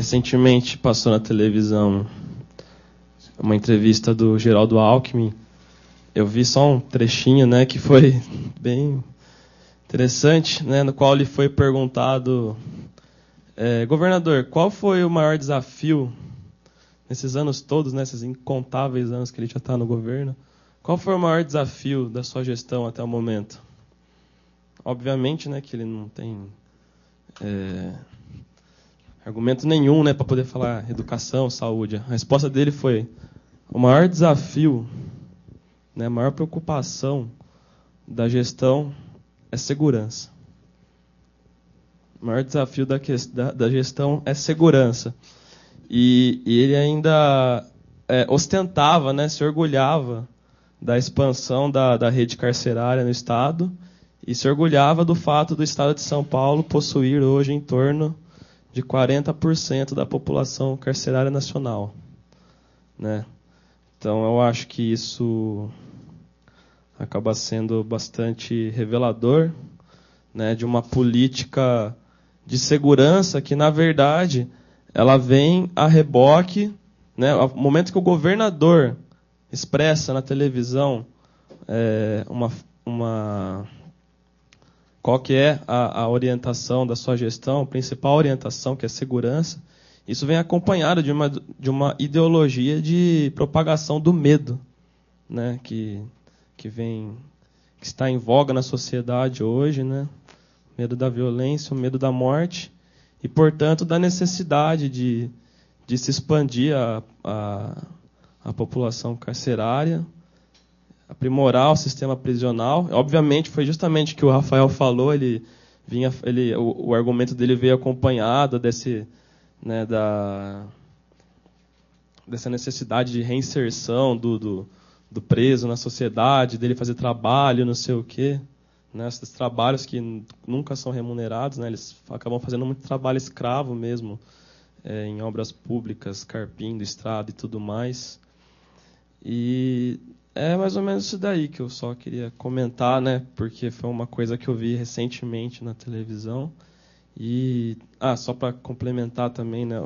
Recentemente passou na televisão uma entrevista do Geraldo Alckmin. Eu vi só um trechinho, né, que foi bem interessante, né, no qual lhe foi perguntado: governador, qual foi o maior desafio nesses anos todos, nesses incontáveis anos que ele já está no governo? Qual foi o maior desafio da sua gestão até o momento? Obviamente, né, que ele não tem argumento nenhum, né, para poder falar educação, saúde. A resposta dele foi: o maior desafio, né, a maior preocupação da gestão é segurança. O maior desafio da gestão é segurança. E ele ainda ostentava, né, se orgulhava da expansão da rede carcerária no Estado e se orgulhava do fato do Estado de São Paulo possuir hoje em torno de 40% da população carcerária nacional, né? Então, eu acho que isso acaba sendo bastante revelador, né, de uma política de segurança que, na verdade, ela vem a reboque, né, ao momento que o governador expressa na televisão qual que é a orientação da sua gestão, a principal orientação, que é segurança. Isso vem acompanhado de uma ideologia de propagação do medo, né, que está em voga na sociedade hoje, né? O medo da violência, o medo da morte e, portanto, da necessidade de se expandir a população carcerária, aprimorar o sistema prisional. Obviamente, foi justamente o que o Rafael falou. O argumento dele veio acompanhado dessa necessidade de reinserção do preso na sociedade, dele fazer trabalho, não sei o quê, né? Esses trabalhos que nunca são remunerados, né? Eles acabam fazendo muito trabalho escravo mesmo, em obras públicas, carpindo, estrada e tudo mais. E é mais ou menos isso daí que eu só queria comentar, né? Porque foi uma coisa que eu vi recentemente na televisão. E só para complementar também, né?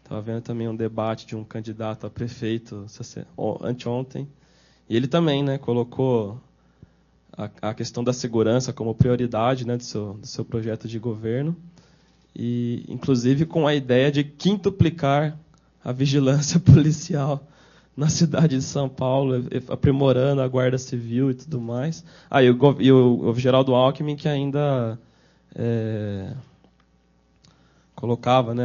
Estava vendo também um debate de um candidato a prefeito anteontem. E ele também, né, colocou a questão da segurança como prioridade, né, do seu projeto de governo. E, inclusive, com a ideia de quintuplicar a vigilância policial na cidade de São Paulo, aprimorando a Guarda Civil e tudo mais. E o Geraldo Alckmin, que ainda colocava, né,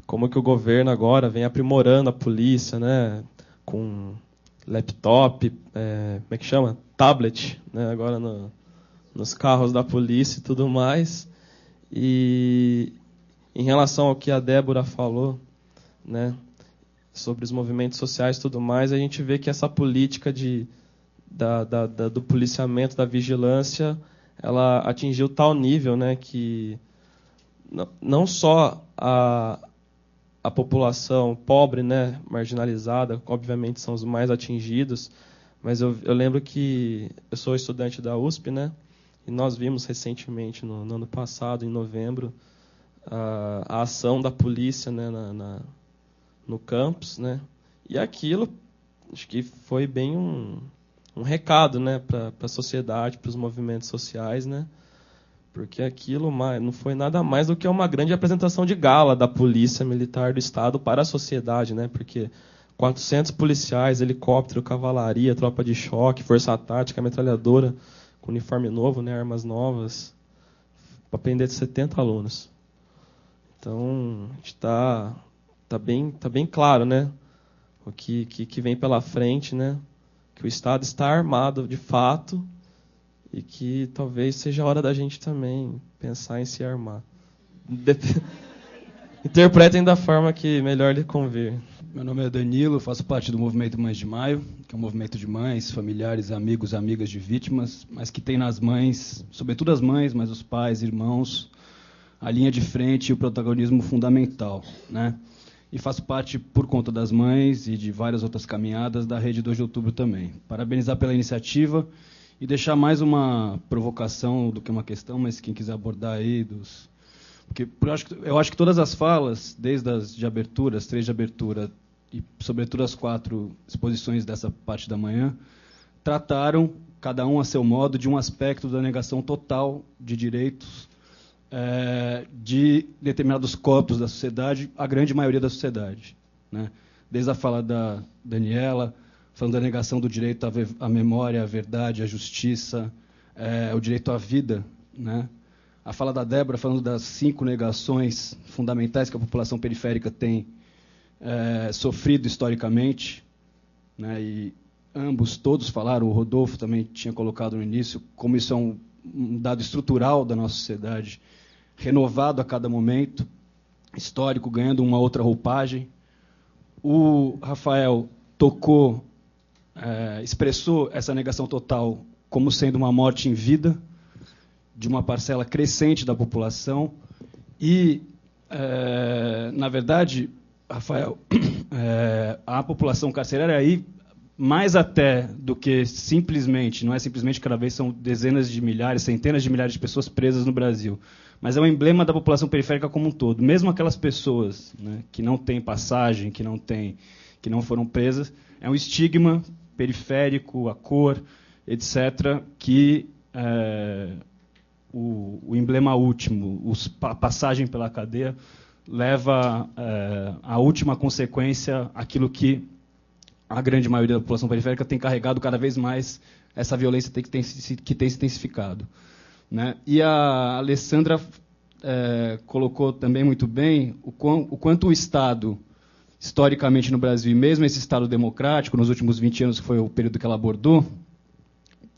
como que o governo agora vem aprimorando a polícia, né, com laptop, como é que chama? Tablet, né, agora nos carros da polícia e tudo mais. E em relação ao que a Débora falou, né, sobre os movimentos sociais e tudo mais, a gente vê que essa política do policiamento, da vigilância, ela atingiu tal nível, né, que não só a população pobre, né, marginalizada, obviamente são os mais atingidos, mas eu lembro que eu sou estudante da USP, né, e nós vimos recentemente, no ano passado, em novembro, a ação da polícia, né, no campus, né, e aquilo acho que foi bem um recado, né, para a sociedade, para os movimentos sociais, né, porque aquilo não foi nada mais do que uma grande apresentação de gala da Polícia Militar do Estado para a sociedade, né? Porque 400 policiais, helicóptero, cavalaria, tropa de choque, força tática, metralhadora, com uniforme novo, né? Armas novas, para prender 70 alunos. Então, a gente tá bem claro, né? O que vem pela frente, né? Que o Estado está armado de fato, e que talvez seja a hora da gente também pensar em se armar. Interpretem da forma que melhor lhe convir. Meu nome é Danilo, faço parte do movimento Mães de Maio, que é um movimento de mães, familiares, amigos, amigas de vítimas, mas que tem nas mães, sobretudo as mães, mas os pais, irmãos, a linha de frente e o protagonismo fundamental, né? E faço parte, por conta das mães e de várias outras caminhadas, da Rede 2 de Outubro também. Parabenizar pela iniciativa e deixar mais uma provocação do que uma questão, mas quem quiser abordar aí Porque eu acho que todas as falas, desde as de abertura, as 3 de abertura, e sobretudo as 4 exposições dessa parte da manhã, trataram, cada um a seu modo, de um aspecto da negação total de direitos de determinados corpos da sociedade, a grande maioria da sociedade, né? Desde a fala da Daniela, falando da negação do direito à memória, à verdade, à justiça, o direito à vida, né? A fala da Débora falando das 5 negações fundamentais que a população periférica tem sofrido historicamente, né? E todos falaram, o Rodolfo também tinha colocado no início, como isso é um dado estrutural da nossa sociedade, renovado a cada momento, histórico, ganhando uma outra roupagem. O Rafael tocou, expressou essa negação total como sendo uma morte em vida de uma parcela crescente da população e, na verdade, Rafael, a população carcerária aí, mais até do que simplesmente, não é simplesmente cada vez são dezenas de milhares, centenas de milhares de pessoas presas no Brasil, mas é um emblema da população periférica como um todo. Mesmo aquelas pessoas, né, que não têm passagem, que não foram presas, é um estigma periférico, a cor, etc., que o emblema último, a passagem pela cadeia, leva à última consequência aquilo que a grande maioria da população periférica tem carregado cada vez mais, essa violência que tem se intensificado, né? E a Alessandra colocou também muito bem o quanto o Estado, historicamente no Brasil, e mesmo esse Estado democrático, nos últimos 20 anos, que foi o período que ela abordou,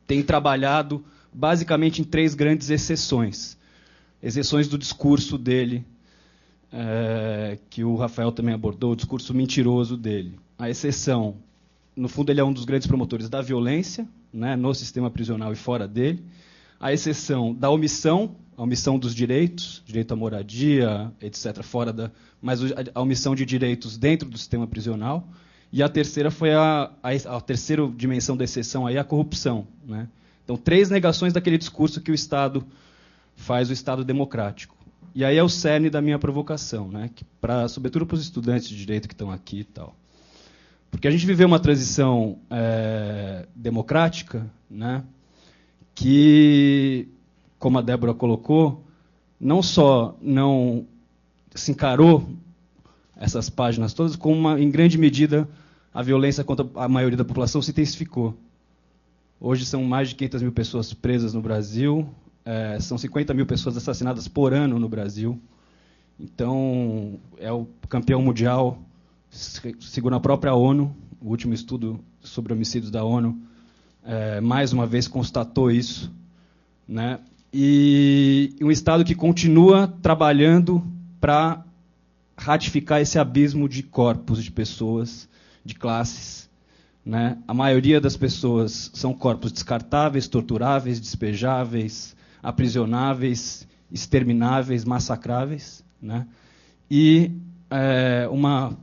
tem trabalhado basicamente em 3 grandes exceções. Exceções do discurso dele, que o Rafael também abordou, o discurso mentiroso dele. A exceção, no fundo, ele é um dos grandes promotores da violência, né, no sistema prisional e fora dele. A exceção da omissão, a omissão dos direitos, direito à moradia, etc., mas a omissão de direitos dentro do sistema prisional. E a terceira foi a terceira dimensão da exceção, aí, a corrupção, né? Então, 3 negações daquele discurso que o Estado faz, o Estado democrático. E aí é o cerne da minha provocação, né? Sobretudo para os estudantes de direito que estão aqui e tal. Porque a gente viveu uma transição democrática, né, que, como a Débora colocou, não só não se encarou essas páginas todas, como, em grande medida, a violência contra a maioria da população se intensificou. Hoje são mais de 500 mil pessoas presas no Brasil, são 50 mil pessoas assassinadas por ano no Brasil. Então, é o campeão mundial, segundo a própria ONU, o último estudo sobre homicídios da ONU, mais uma vez constatou isso, né? E um Estado que continua trabalhando para ratificar esse abismo de corpos, de pessoas, de classes, né? A maioria das pessoas são corpos descartáveis, torturáveis, despejáveis, aprisionáveis, extermináveis, massacráveis, né? E uma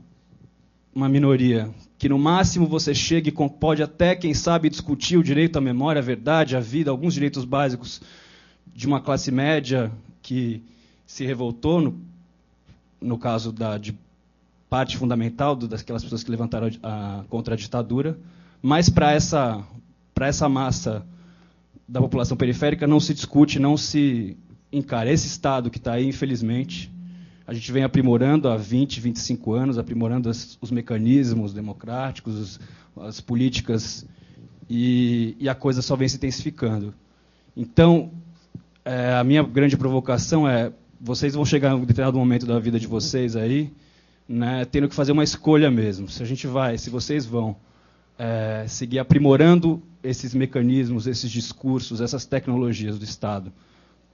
minoria que, no máximo, você chega e pode até, quem sabe, discutir o direito à memória, à verdade, à vida, alguns direitos básicos de uma classe média que se revoltou, no caso de parte fundamental daquelas pessoas que levantaram contra a ditadura, mas para essa massa da população periférica não se discute, não se encara. Esse Estado que está aí, infelizmente, a gente vem aprimorando há 20, 25 anos, aprimorando os mecanismos democráticos, as políticas, e a coisa só vem se intensificando. Então, a minha grande provocação é: vocês vão chegar em um determinado momento da vida de vocês aí, né, tendo que fazer uma escolha mesmo. Se vocês vão seguir aprimorando esses mecanismos, esses discursos, essas tecnologias do Estado,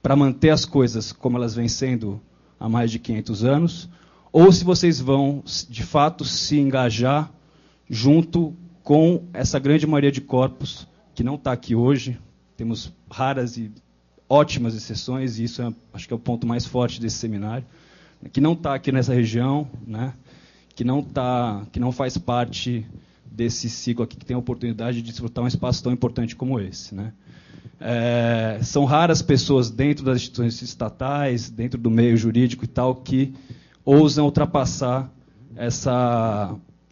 para manter as coisas como elas vêm sendo há mais de 500 anos, ou se vocês vão, de fato, se engajar junto com essa grande maioria de corpos que não está aqui hoje. Temos raras e ótimas exceções, e isso acho que é o ponto mais forte desse seminário, que não está aqui nessa região, né, que não faz parte desse ciclo aqui, que tem a oportunidade de desfrutar um espaço tão importante como esse, né. São raras pessoas dentro das instituições estatais, dentro do meio jurídico e tal, que ousam ultrapassar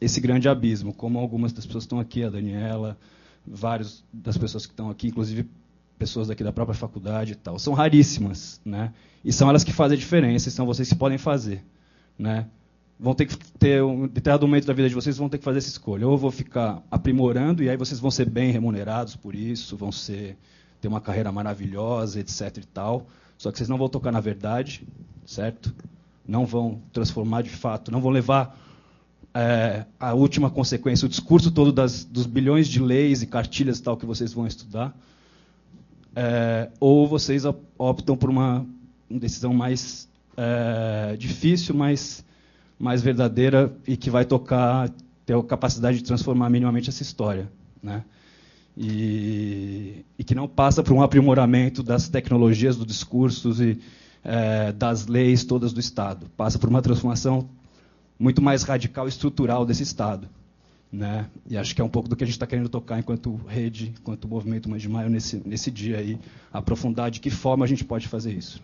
esse grande abismo, como algumas das pessoas que estão aqui, a Daniela, várias das pessoas que estão aqui, inclusive pessoas daqui da própria faculdade e tal. São raríssimas, né? E são elas que fazem a diferença, e são vocês que podem fazer, né? Vão ter que ter um determinado momento da vida de vocês, vão ter que fazer essa escolha. Ou eu vou ficar aprimorando, e aí vocês vão ser bem remunerados por isso, vão ter uma carreira maravilhosa, etc. e tal. Só que vocês não vão tocar na verdade, certo? Não vão transformar de fato, não vão levar a última consequência, o discurso todo dos bilhões de leis e cartilhas e tal que vocês vão estudar. Ou vocês optam por uma decisão mais difícil, mais verdadeira e que vai ter a capacidade de transformar minimamente essa história, né? E que não passa por um aprimoramento das tecnologias, dos discursos e das leis todas do Estado. Passa por uma transformação muito mais radical e estrutural desse Estado, né? E acho que é um pouco do que a gente está querendo tocar enquanto rede, enquanto movimento Mães de Maio, nesse dia aí, aprofundar de que forma a gente pode fazer isso.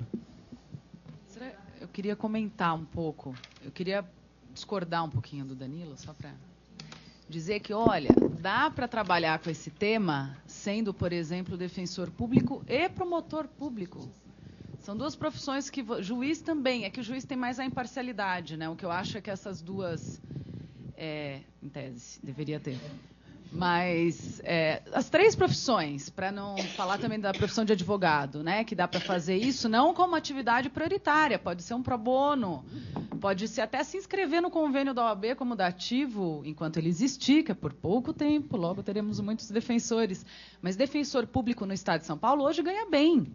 Eu queria comentar um pouco, eu queria discordar um pouquinho do Danilo, só para dizer que, olha, dá para trabalhar com esse tema sendo, por exemplo, defensor público e promotor público. São duas profissões que... Juiz também, é que o juiz tem mais a imparcialidade, né? O que eu acho é que essas duas... em tese, deveria ter. Mas as três profissões, para não falar também da profissão de advogado, né, que dá para fazer isso não como atividade prioritária, pode ser um pro bono, pode ser até se inscrever no convênio da OAB como dativo, enquanto ele existir, que é por pouco tempo, logo teremos muitos defensores. Mas defensor público no Estado de São Paulo hoje ganha bem,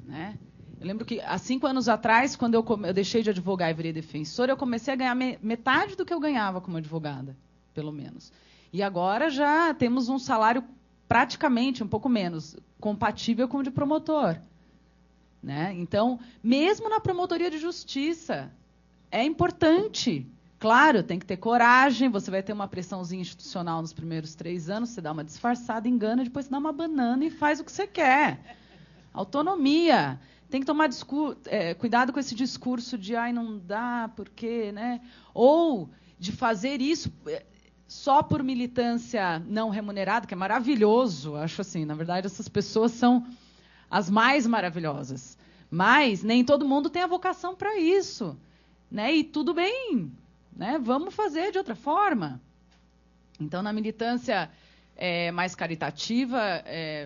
né? Eu lembro que, há 5 anos atrás, quando eu deixei de advogar e virei defensor, eu comecei a ganhar metade do que eu ganhava como advogada, pelo menos. E agora já temos um salário praticamente, um pouco menos, compatível com o de promotor, né? Então, mesmo na promotoria de justiça, é importante. Claro, tem que ter coragem, você vai ter uma pressãozinha institucional nos primeiros 3 anos, você dá uma disfarçada, engana, depois você dá uma banana e faz o que você quer. Autonomia. Tem que tomar cuidado com esse discurso de não dá, porque, né? Ou de fazer isso só por militância não remunerada, que é maravilhoso. Acho assim, na verdade, essas pessoas são as mais maravilhosas. Mas nem todo mundo tem a vocação para isso, né? E tudo bem, né? Vamos fazer de outra forma. Então, na militância mais caritativa,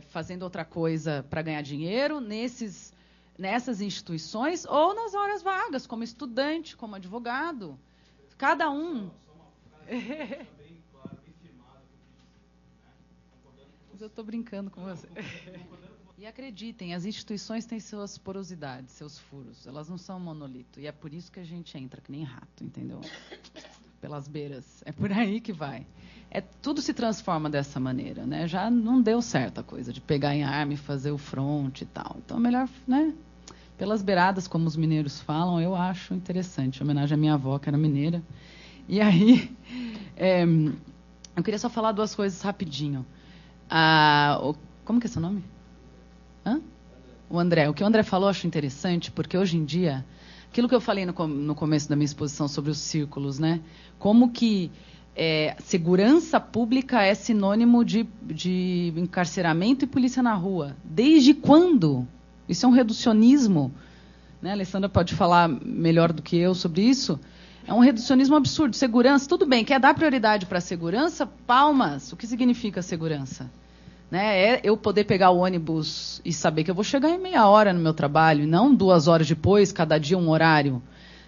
fazendo outra coisa para ganhar dinheiro, nessas instituições, ou nas horas vagas, como estudante, como advogado. Cada um... Mas eu estou brincando com você. E acreditem, as instituições têm suas porosidades, seus furos. Elas não são monolito. E é por isso que a gente entra que nem rato, entendeu? Pelas beiras. É por aí que vai. Tudo se transforma dessa maneira, né? Já não deu certo a coisa de pegar em arma e fazer o fronte e tal. Então, melhor, né? Pelas beiradas, como os mineiros falam, eu acho interessante. Em homenagem à minha avó, que era mineira. E aí, eu queria só falar 2 coisas rapidinho. Como que é seu nome? O André. O que o André falou eu acho interessante, porque hoje em dia, aquilo que eu falei no começo da minha exposição sobre os círculos, né? Como que segurança pública é sinônimo de encarceramento e polícia na rua. Desde quando? Isso é um reducionismo, né? A Alessandra pode falar melhor do que eu sobre isso. É um reducionismo absurdo. Segurança, tudo bem, quer dar prioridade para a segurança? Palmas. O que significa segurança? Né? Eu poder pegar o ônibus e saber que eu vou chegar em meia hora no meu trabalho, e não 2 horas depois, cada dia um horário.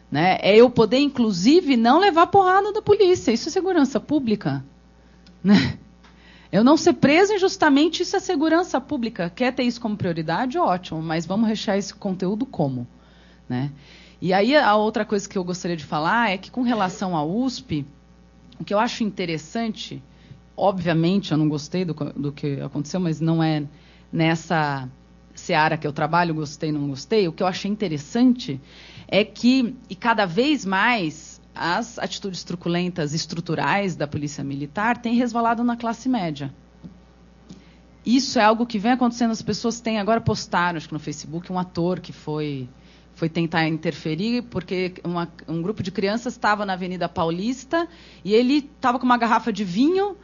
Né? É eu poder, inclusive, não levar porrada da polícia. Isso é segurança pública. Né? Eu não ser preso injustamente, isso é segurança pública. Quer ter isso como prioridade? Ótimo, mas vamos rechear esse conteúdo como? Né? E aí, a outra coisa que eu gostaria de falar é que, com relação à USP, o que eu acho interessante, obviamente, eu não gostei do que aconteceu, mas não é nessa seara que eu trabalho, gostei, não gostei. O que eu achei interessante é que, e cada vez mais, as atitudes truculentas estruturais da polícia militar têm resvalado na classe média. isso é algo que vem acontecendo, as pessoas têm, agora postaram, acho que no Facebook, um ator que foi tentar interferir, porque um grupo de crianças estava na Avenida Paulista e ele estava com uma garrafa de vinho,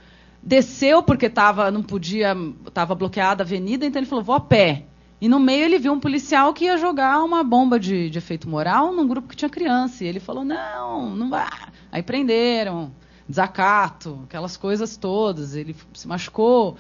desceu porque não podia, estava bloqueada a avenida, então ele falou, vou a pé. E no meio ele viu um policial que ia jogar uma bomba de efeito moral num grupo que tinha criança. E ele falou, não vai. Aí prenderam, desacato, aquelas coisas todas. Ele se machucou.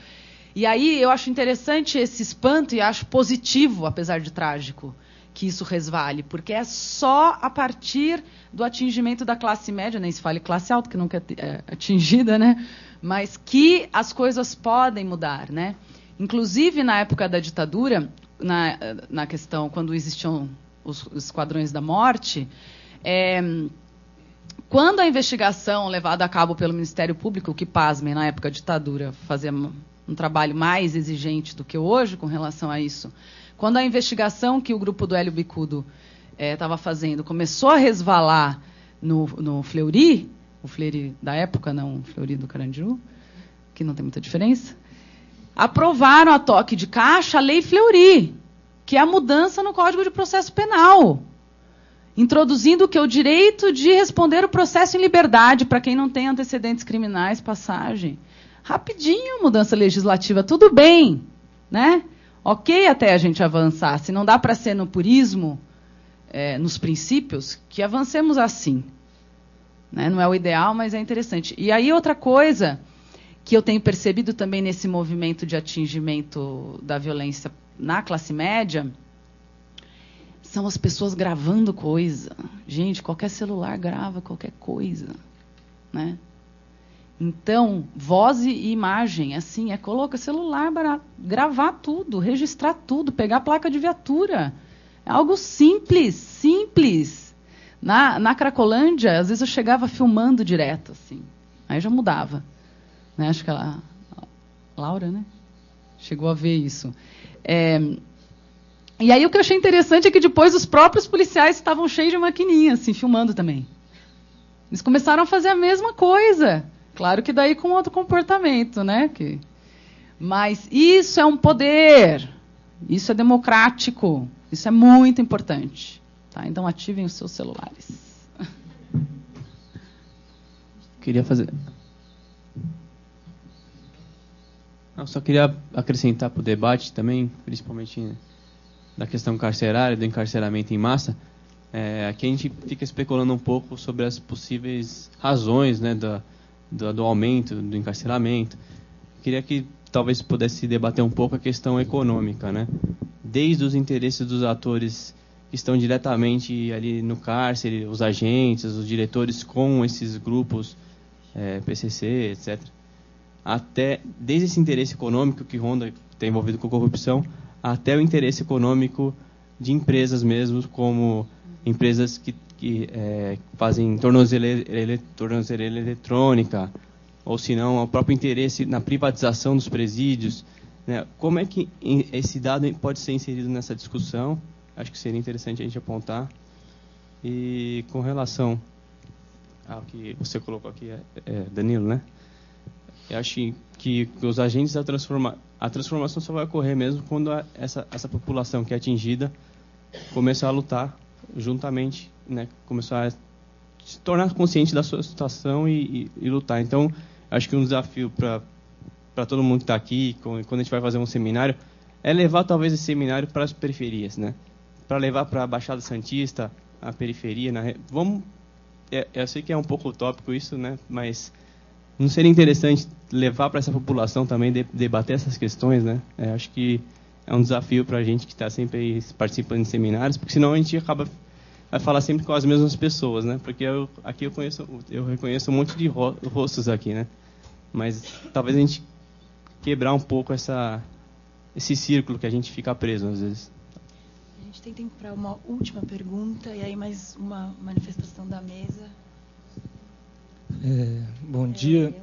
E aí eu acho interessante esse espanto e acho positivo, apesar de trágico, que isso resvale. Porque é só a partir do atingimento da classe média, nem se fale classe alta, que nunca é atingida, né? Mas que as coisas podem mudar, né? Inclusive, na época da ditadura, na questão, quando existiam os esquadrões da morte, quando a investigação levada a cabo pelo Ministério Público, que, pasmem, na época da ditadura, fazia um trabalho mais exigente do que hoje com relação a isso, quando a investigação que o grupo do Hélio Bicudo estava fazendo começou a resvalar no Fleury, o Fleury da época, não o Fleury do Carandiru, que não tem muita diferença, aprovaram a toque de caixa a Lei Fleury, que é a mudança no Código de Processo Penal, introduzindo o que? O direito de responder o processo em liberdade para quem não tem antecedentes criminais, passagem. Rapidinho, mudança legislativa, tudo bem, né? Ok até a gente avançar. Se não dá para ser no purismo, nos princípios, que avancemos assim. Né? Não é o ideal, mas é interessante. E aí outra coisa que eu tenho percebido também nesse movimento de atingimento da violência na classe média, são as pessoas gravando coisa. Gente, qualquer celular grava qualquer coisa. Né? Então, voz e imagem, assim, coloca celular para gravar tudo, registrar tudo, pegar a placa de viatura. É algo simples, simples. Na Cracolândia, às vezes eu chegava filmando direto, assim. Aí já mudava. Né? Acho que a Laura, né? Chegou a ver isso. E aí o que eu achei interessante é que depois os próprios policiais estavam cheios de maquininha, assim, filmando também. Eles começaram a fazer a mesma coisa. Claro que daí com outro comportamento, né? Mas isso é um poder. Isso é democrático. Isso é muito importante. Tá? Então ativem os seus celulares. Queria fazer... Eu só queria acrescentar para o debate também, principalmente da questão carcerária, do encarceramento em massa. Aqui a gente fica especulando um pouco sobre as possíveis razões, né, do aumento do encarceramento. Queria que talvez pudesse debater um pouco a questão econômica, né? Desde os interesses dos atores que estão diretamente ali no cárcere, os agentes, os diretores com esses grupos, PCC, etc., até desde esse interesse econômico que ronda, está envolvido com corrupção, até o interesse econômico de empresas mesmo, como empresas que fazem tornozeleira eletrônica, ou se não, o próprio interesse na privatização dos presídios. Né? Como é que esse dado pode ser inserido nessa discussão? Acho que seria interessante a gente apontar. E com relação ao que você colocou aqui, Danilo, né? Eu acho que os agentes da transformação só vai ocorrer mesmo quando essa população que é atingida começar a lutar juntamente, né? Começar a se tornar consciente da sua situação e lutar. Então, acho que um desafio para todo mundo que está aqui, quando a gente vai fazer um seminário, é levar talvez esse seminário para as periferias, né? Para levar para a Baixada Santista, a periferia. Eu sei que é um pouco utópico isso, né? Mas não seria interessante levar para essa população também debater essas questões, né? Acho que é um desafio para a gente que está sempre aí participando de seminários, porque senão a gente vai falar sempre com as mesmas pessoas, né? Porque eu reconheço um monte de rostos aqui, né? Mas talvez a gente quebrar um pouco esse círculo que a gente fica preso às vezes. A gente tem tempo para uma última pergunta e aí mais uma manifestação da mesa. Bom dia.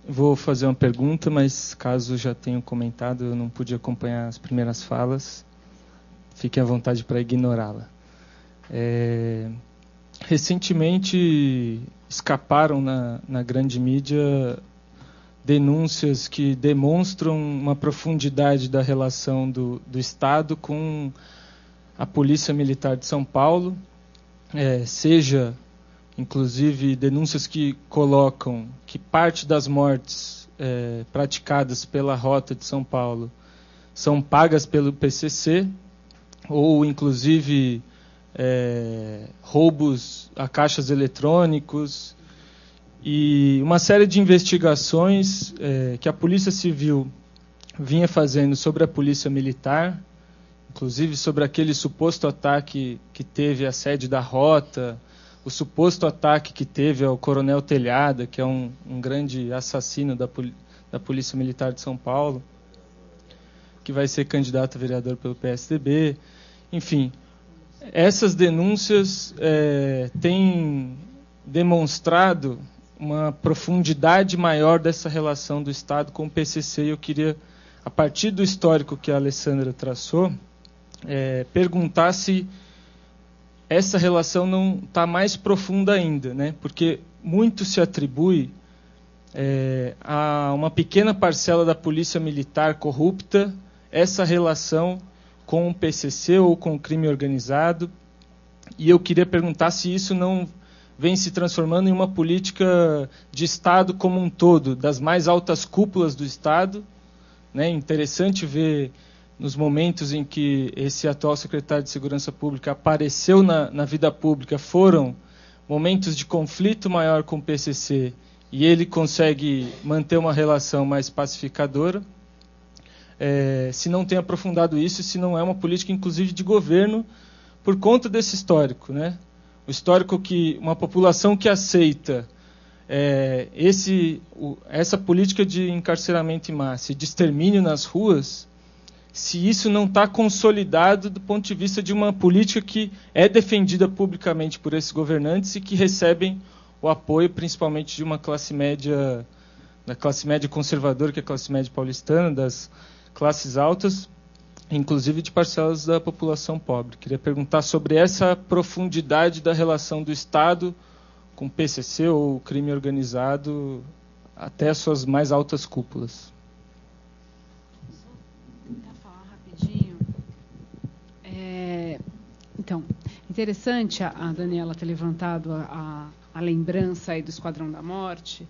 Vou fazer uma pergunta, mas caso já tenham comentado, eu não pude acompanhar as primeiras falas. Fiquem à vontade para ignorá-la. Recentemente escaparam na grande mídia denúncias que demonstram uma profundidade da relação do Estado com a Polícia Militar de São Paulo, seja, inclusive, denúncias que colocam que parte das mortes praticadas pela Rota de São Paulo são pagas pelo PCC, ou, inclusive, roubos a caixas eletrônicos, e uma série de investigações que a Polícia Civil vinha fazendo sobre a Polícia Militar, inclusive sobre aquele suposto ataque que teve à sede da Rota, o suposto ataque que teve ao Coronel Telhada, que é um grande assassino da Polícia Militar de São Paulo, que vai ser candidato a vereador pelo PSDB. Enfim, essas denúncias têm demonstrado uma profundidade maior dessa relação do Estado com o PCC, e eu queria, a partir do histórico que a Alessandra traçou, perguntar se essa relação não está mais profunda ainda, né? Porque muito se atribui a uma pequena parcela da polícia militar corrupta essa relação com o PCC ou com o crime organizado, e eu queria perguntar se isso não vem se transformando em uma política de Estado como um todo, das mais altas cúpulas do Estado, né? Interessante ver nos momentos em que esse atual secretário de Segurança Pública apareceu na vida pública, foram momentos de conflito maior com o PCC, e ele consegue manter uma relação mais pacificadora. Se não tem aprofundado isso, se não é uma política, inclusive, de governo, por conta desse histórico, né? O histórico que uma população que aceita essa política de encarceramento em massa e de extermínio nas ruas, se isso não está consolidado do ponto de vista de uma política que é defendida publicamente por esses governantes e que recebem o apoio principalmente de uma classe média, da classe média conservadora, que é a classe média paulistana, das classes altas, inclusive de parcelas da população pobre. Queria perguntar sobre essa profundidade da relação do Estado com o PCC ou o crime organizado até as suas mais altas cúpulas. Então, interessante a Daniela ter levantado a lembrança aí do Esquadrão da Morte,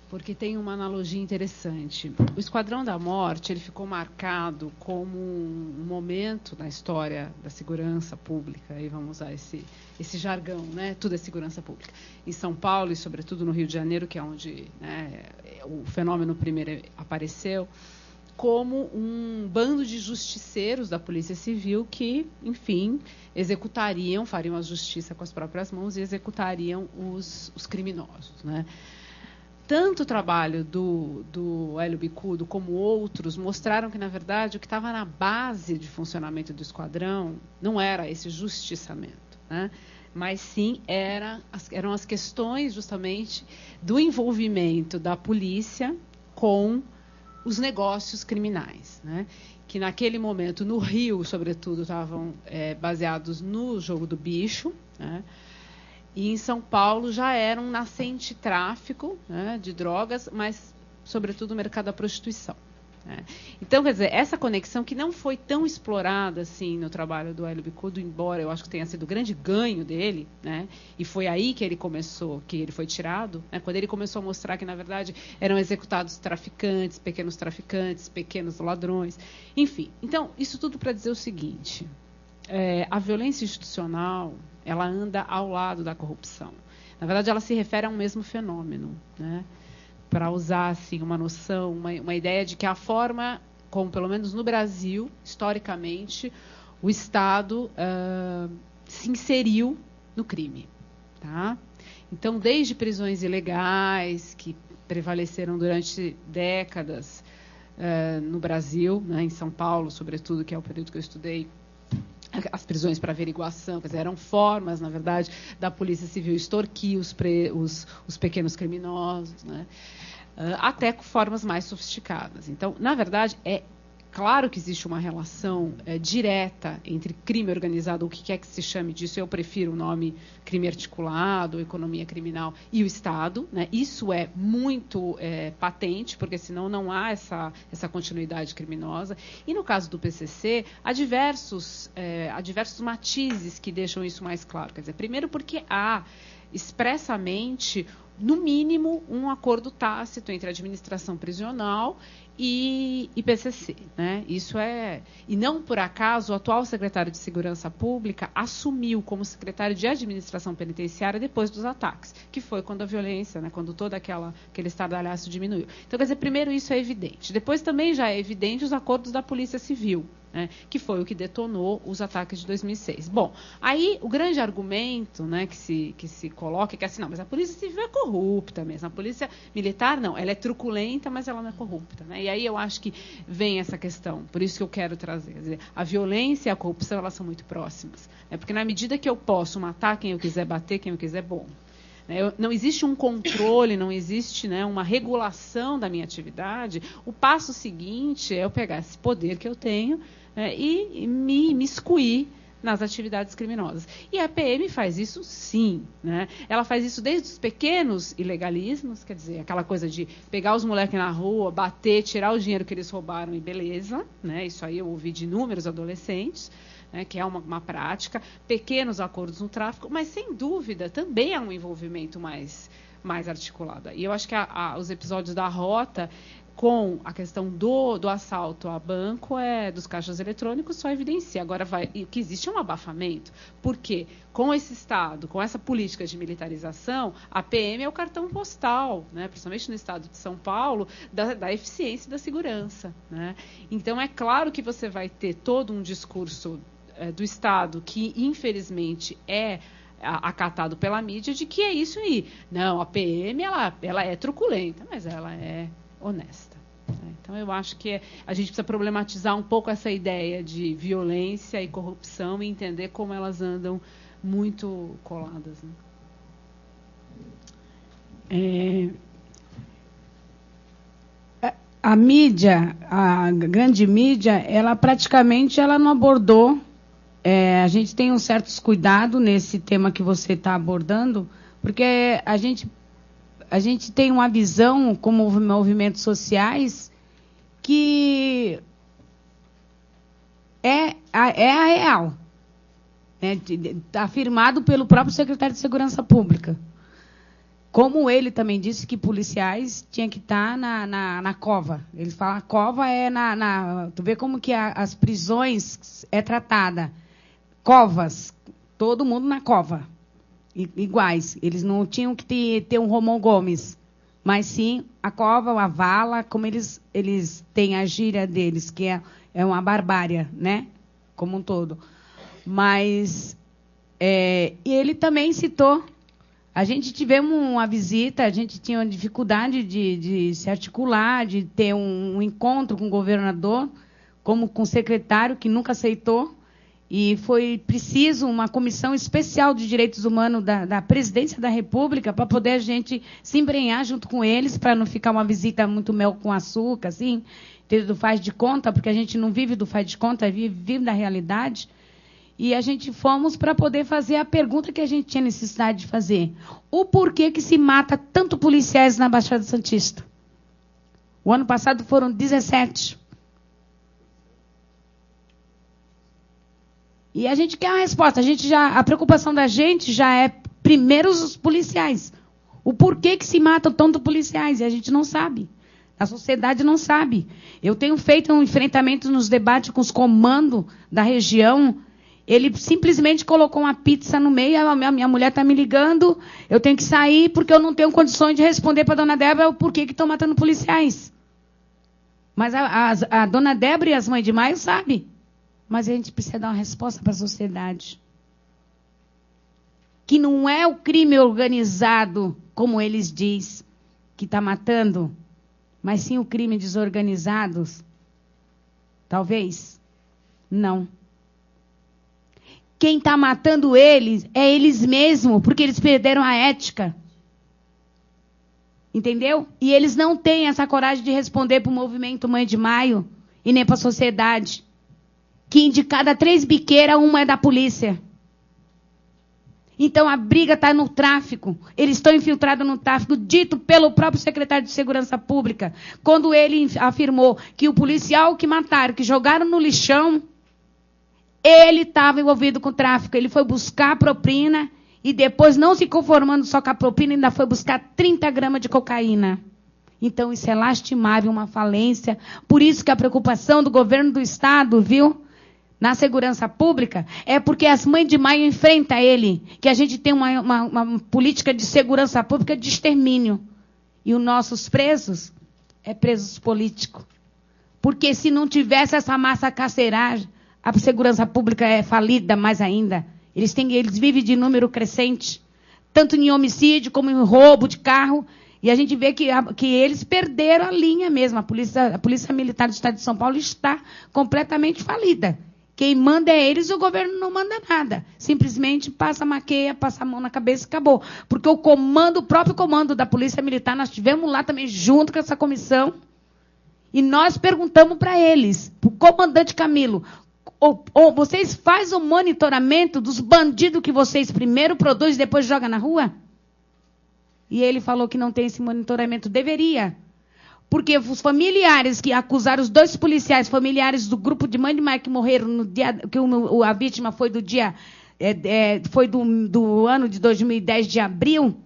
porque tem uma analogia interessante. O Esquadrão da Morte ele ficou marcado como um momento na história da segurança pública, aí vamos usar esse jargão, né? Tudo é segurança pública. Em São Paulo e, sobretudo, no Rio de Janeiro, que é onde, né, o fenômeno primeiro apareceu, como um bando de justiceiros da Polícia Civil que, enfim, fariam a justiça com as próprias mãos e executariam os criminosos, né? Tanto o trabalho do Hélio Bicudo como outros mostraram que, na verdade, o que estava na base de funcionamento do esquadrão não era esse justiçamento, né? Mas sim eram as questões, justamente, do envolvimento da polícia com os negócios criminais, né? Que naquele momento, no Rio, sobretudo, estavam baseados no jogo do bicho, né? E em São Paulo já era um nascente tráfico, né, de drogas, mas, sobretudo, o mercado da prostituição, né? Então, quer dizer, essa conexão que não foi tão explorada assim no trabalho do Hélio Bicudo, embora eu acho que tenha sido o grande ganho dele, né, e foi aí que ele começou, que ele foi tirado, né, quando ele começou a mostrar que, na verdade, eram executados traficantes, pequenos ladrões, enfim. Então, isso tudo para dizer o seguinte: a violência institucional, ela anda ao lado da corrupção. Na verdade, ela se refere a um mesmo fenômeno, né? Para usar assim, uma noção, uma ideia de que a forma, como pelo menos no Brasil, historicamente, o Estado se inseriu no crime. Tá? Então, desde prisões ilegais, que prevaleceram durante décadas no Brasil, né, em São Paulo, sobretudo, que é o período que eu estudei, as prisões para averiguação, quer dizer, eram formas, na verdade, da Polícia Civil extorquir os pequenos criminosos, né? Até com formas mais sofisticadas. Então, na verdade, é Claro que existe uma relação direta entre crime organizado, o que quer que se chame disso, eu prefiro o nome crime articulado, economia criminal, e o Estado, né? Isso é muito patente, porque senão não há essa continuidade criminosa. E no caso do PCC, há diversos matizes que deixam isso mais claro. Quer dizer, primeiro porque há expressamente, no mínimo, um acordo tácito entre a administração prisional e PCC, né? Isso é, e não por acaso o atual secretário de Segurança Pública assumiu como secretário de Administração Penitenciária depois dos ataques, que foi quando a violência, né, quando todo aquele estardalhaço diminuiu. Então, quer dizer, primeiro isso é evidente. Depois também já é evidente os acordos da Polícia Civil, né, que foi o que detonou os ataques de 2006. Bom, aí o grande argumento, né, que se coloca é que assim, não, mas a Polícia Civil é corrupta mesmo, a Polícia Militar não, ela é truculenta, mas ela não é corrupta, né? E aí eu acho que vem essa questão, por isso que eu quero trazer, quer dizer, a violência e a corrupção, elas são muito próximas, né? Porque na medida que eu posso matar quem eu quiser, bater quem eu quiser, bom, não existe um controle, não existe, né, uma regulação da minha atividade. O passo seguinte é eu pegar esse poder que eu tenho, né, e me imiscuir nas atividades criminosas. E a PM faz isso, sim, né? Ela faz isso desde os pequenos ilegalismos, quer dizer, aquela coisa de pegar os moleques na rua, bater, tirar o dinheiro que eles roubaram e beleza, né? Isso aí eu ouvi de inúmeros adolescentes, né, que é uma prática, pequenos acordos no tráfico, mas, sem dúvida, também há um envolvimento mais articulado. E eu acho que os episódios da Rota, com a questão do assalto a banco, dos caixas eletrônicos, só evidencia. Agora, que existe um abafamento, porque com esse Estado, com essa política de militarização, a PM é o cartão postal, né, principalmente no Estado de São Paulo, da eficiência e da segurança, né? Então, é claro que você vai ter todo um discurso do Estado que, infelizmente, é acatado pela mídia, de que é isso aí. Não, a PM ela é truculenta, mas ela é honesta. Então, eu acho que a gente precisa problematizar um pouco essa ideia de violência e corrupção e entender como elas andam muito coladas, né? A mídia, a grande mídia, ela praticamente não abordou. A gente tem um certo cuidado nesse tema que você está abordando, porque a gente tem uma visão como movimentos sociais que é a real, né? Afirmado pelo próprio secretário de Segurança Pública. Como ele também disse que policiais tinham que estar na cova. Ele fala, a cova é tu vê como que as prisões é tratada. Covas, todo mundo na cova, iguais. Eles não tinham que ter um Romão Gomes, mas sim a cova, a vala, como eles têm a gíria deles, que é uma barbárie, né? Como um todo. Mas e ele também citou, a gente tivemos uma visita, a gente tinha uma dificuldade de se articular, de ter um encontro com o governador, como com o secretário, que nunca aceitou. E foi preciso uma comissão especial de direitos humanos da Presidência da República para poder a gente se embrenhar junto com eles, para não ficar uma visita muito mel com açúcar, assim, do faz de conta, porque a gente não vive do faz de conta, vive da realidade. E a gente fomos para poder fazer a pergunta que a gente tinha necessidade de fazer. O porquê que se mata tanto policiais na Baixada Santista? O ano passado foram 17. E a gente quer uma resposta. A preocupação da gente já é, primeiro, os policiais. O porquê que se matam tanto policiais? E a gente não sabe. A sociedade não sabe. Eu tenho feito um enfrentamento nos debates com os comandos da região. Ele simplesmente colocou uma pizza no meio. A minha mulher está me ligando. Eu tenho que sair porque eu não tenho condições de responder para a dona Débora o porquê que estão matando policiais. Mas a dona Débora e as mães de Maio sabem. Mas a gente precisa dar uma resposta para a sociedade. Que não é o crime organizado, como eles dizem, que está matando, mas sim o crime desorganizado. Talvez? Não. Quem está matando eles é eles mesmos, porque eles perderam a ética. Entendeu? E eles não têm essa coragem de responder para o movimento Mãe de Maio. e nem para a sociedade. Que de cada 3 biqueiras, uma é da polícia. Então a briga está no tráfico. Eles estão infiltrados no tráfico, dito pelo próprio secretário de Segurança Pública, quando ele afirmou que o policial que mataram, que jogaram no lixão, ele estava envolvido com o tráfico. Ele foi buscar a propina e depois, não se conformando só com a propina, ainda foi buscar 30 gramas de cocaína. Então isso é lastimável, uma falência. Por isso que a preocupação do governo do Estado, viu? Na segurança pública, é porque as mães de maio enfrentam ele, que a gente tem uma política de segurança pública de extermínio. E os nossos presos é presos políticos. Porque se não tivesse essa massa carcerária, a segurança pública é falida mais ainda. Eles vivem de número crescente, tanto em homicídio como em roubo de carro. E a gente vê que eles perderam a linha mesmo. A Polícia Militar do Estado de São Paulo está completamente falida. Quem manda é eles e o governo não manda nada. Simplesmente passa a maqueia, passa a mão na cabeça e acabou. Porque o próprio comando da Polícia Militar, nós estivemos lá também junto com essa comissão, e nós perguntamos para eles, para o comandante Camilo, ou vocês fazem o monitoramento dos bandidos que vocês primeiro produzem e depois jogam na rua? E ele falou que não tem esse monitoramento. Deveria. Porque os familiares que acusaram os 2 policiais, familiares do grupo de mãe de maio que morreram no dia, que a vítima foi do dia, foi do ano de 2010, de abril,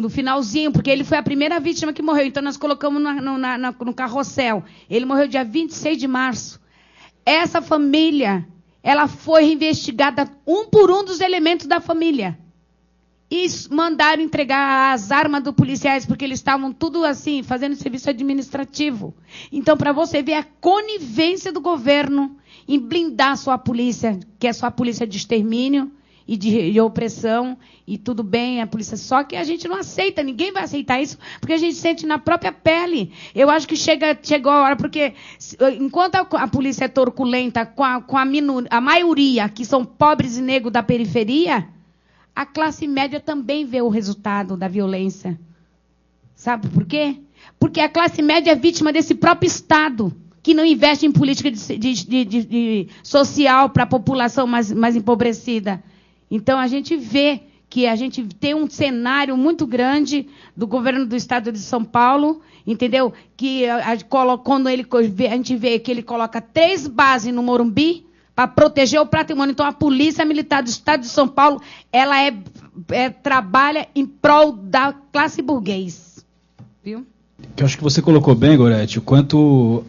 no finalzinho, porque ele foi a primeira vítima que morreu. Então nós colocamos no carrossel. Ele morreu dia 26 de março. Essa família, ela foi investigada um por um dos elementos da família. E mandaram entregar as armas dos policiais, porque eles estavam tudo assim, fazendo serviço administrativo. Então, para você ver a conivência do governo em blindar a sua polícia, que é sua polícia de extermínio e de opressão, e tudo bem, a polícia. Só que a gente não aceita, ninguém vai aceitar isso, porque a gente sente na própria pele. Eu acho que chegou a hora, porque enquanto a polícia é torculenta com a maioria, que são pobres e negros da periferia, a classe média também vê o resultado da violência. Sabe por quê? Porque a classe média é vítima desse próprio Estado, que não investe em política de social para a população mais empobrecida. Então, a gente vê que a gente tem um cenário muito grande do governo do Estado de São Paulo, entendeu? Que quando a gente vê que ele coloca 3 bases no Morumbi, para proteger o patrimônio. Então, a Polícia Militar do Estado de São Paulo, ela trabalha em prol da classe burguês. Viu? Eu acho que você colocou bem, Gorete, o quanto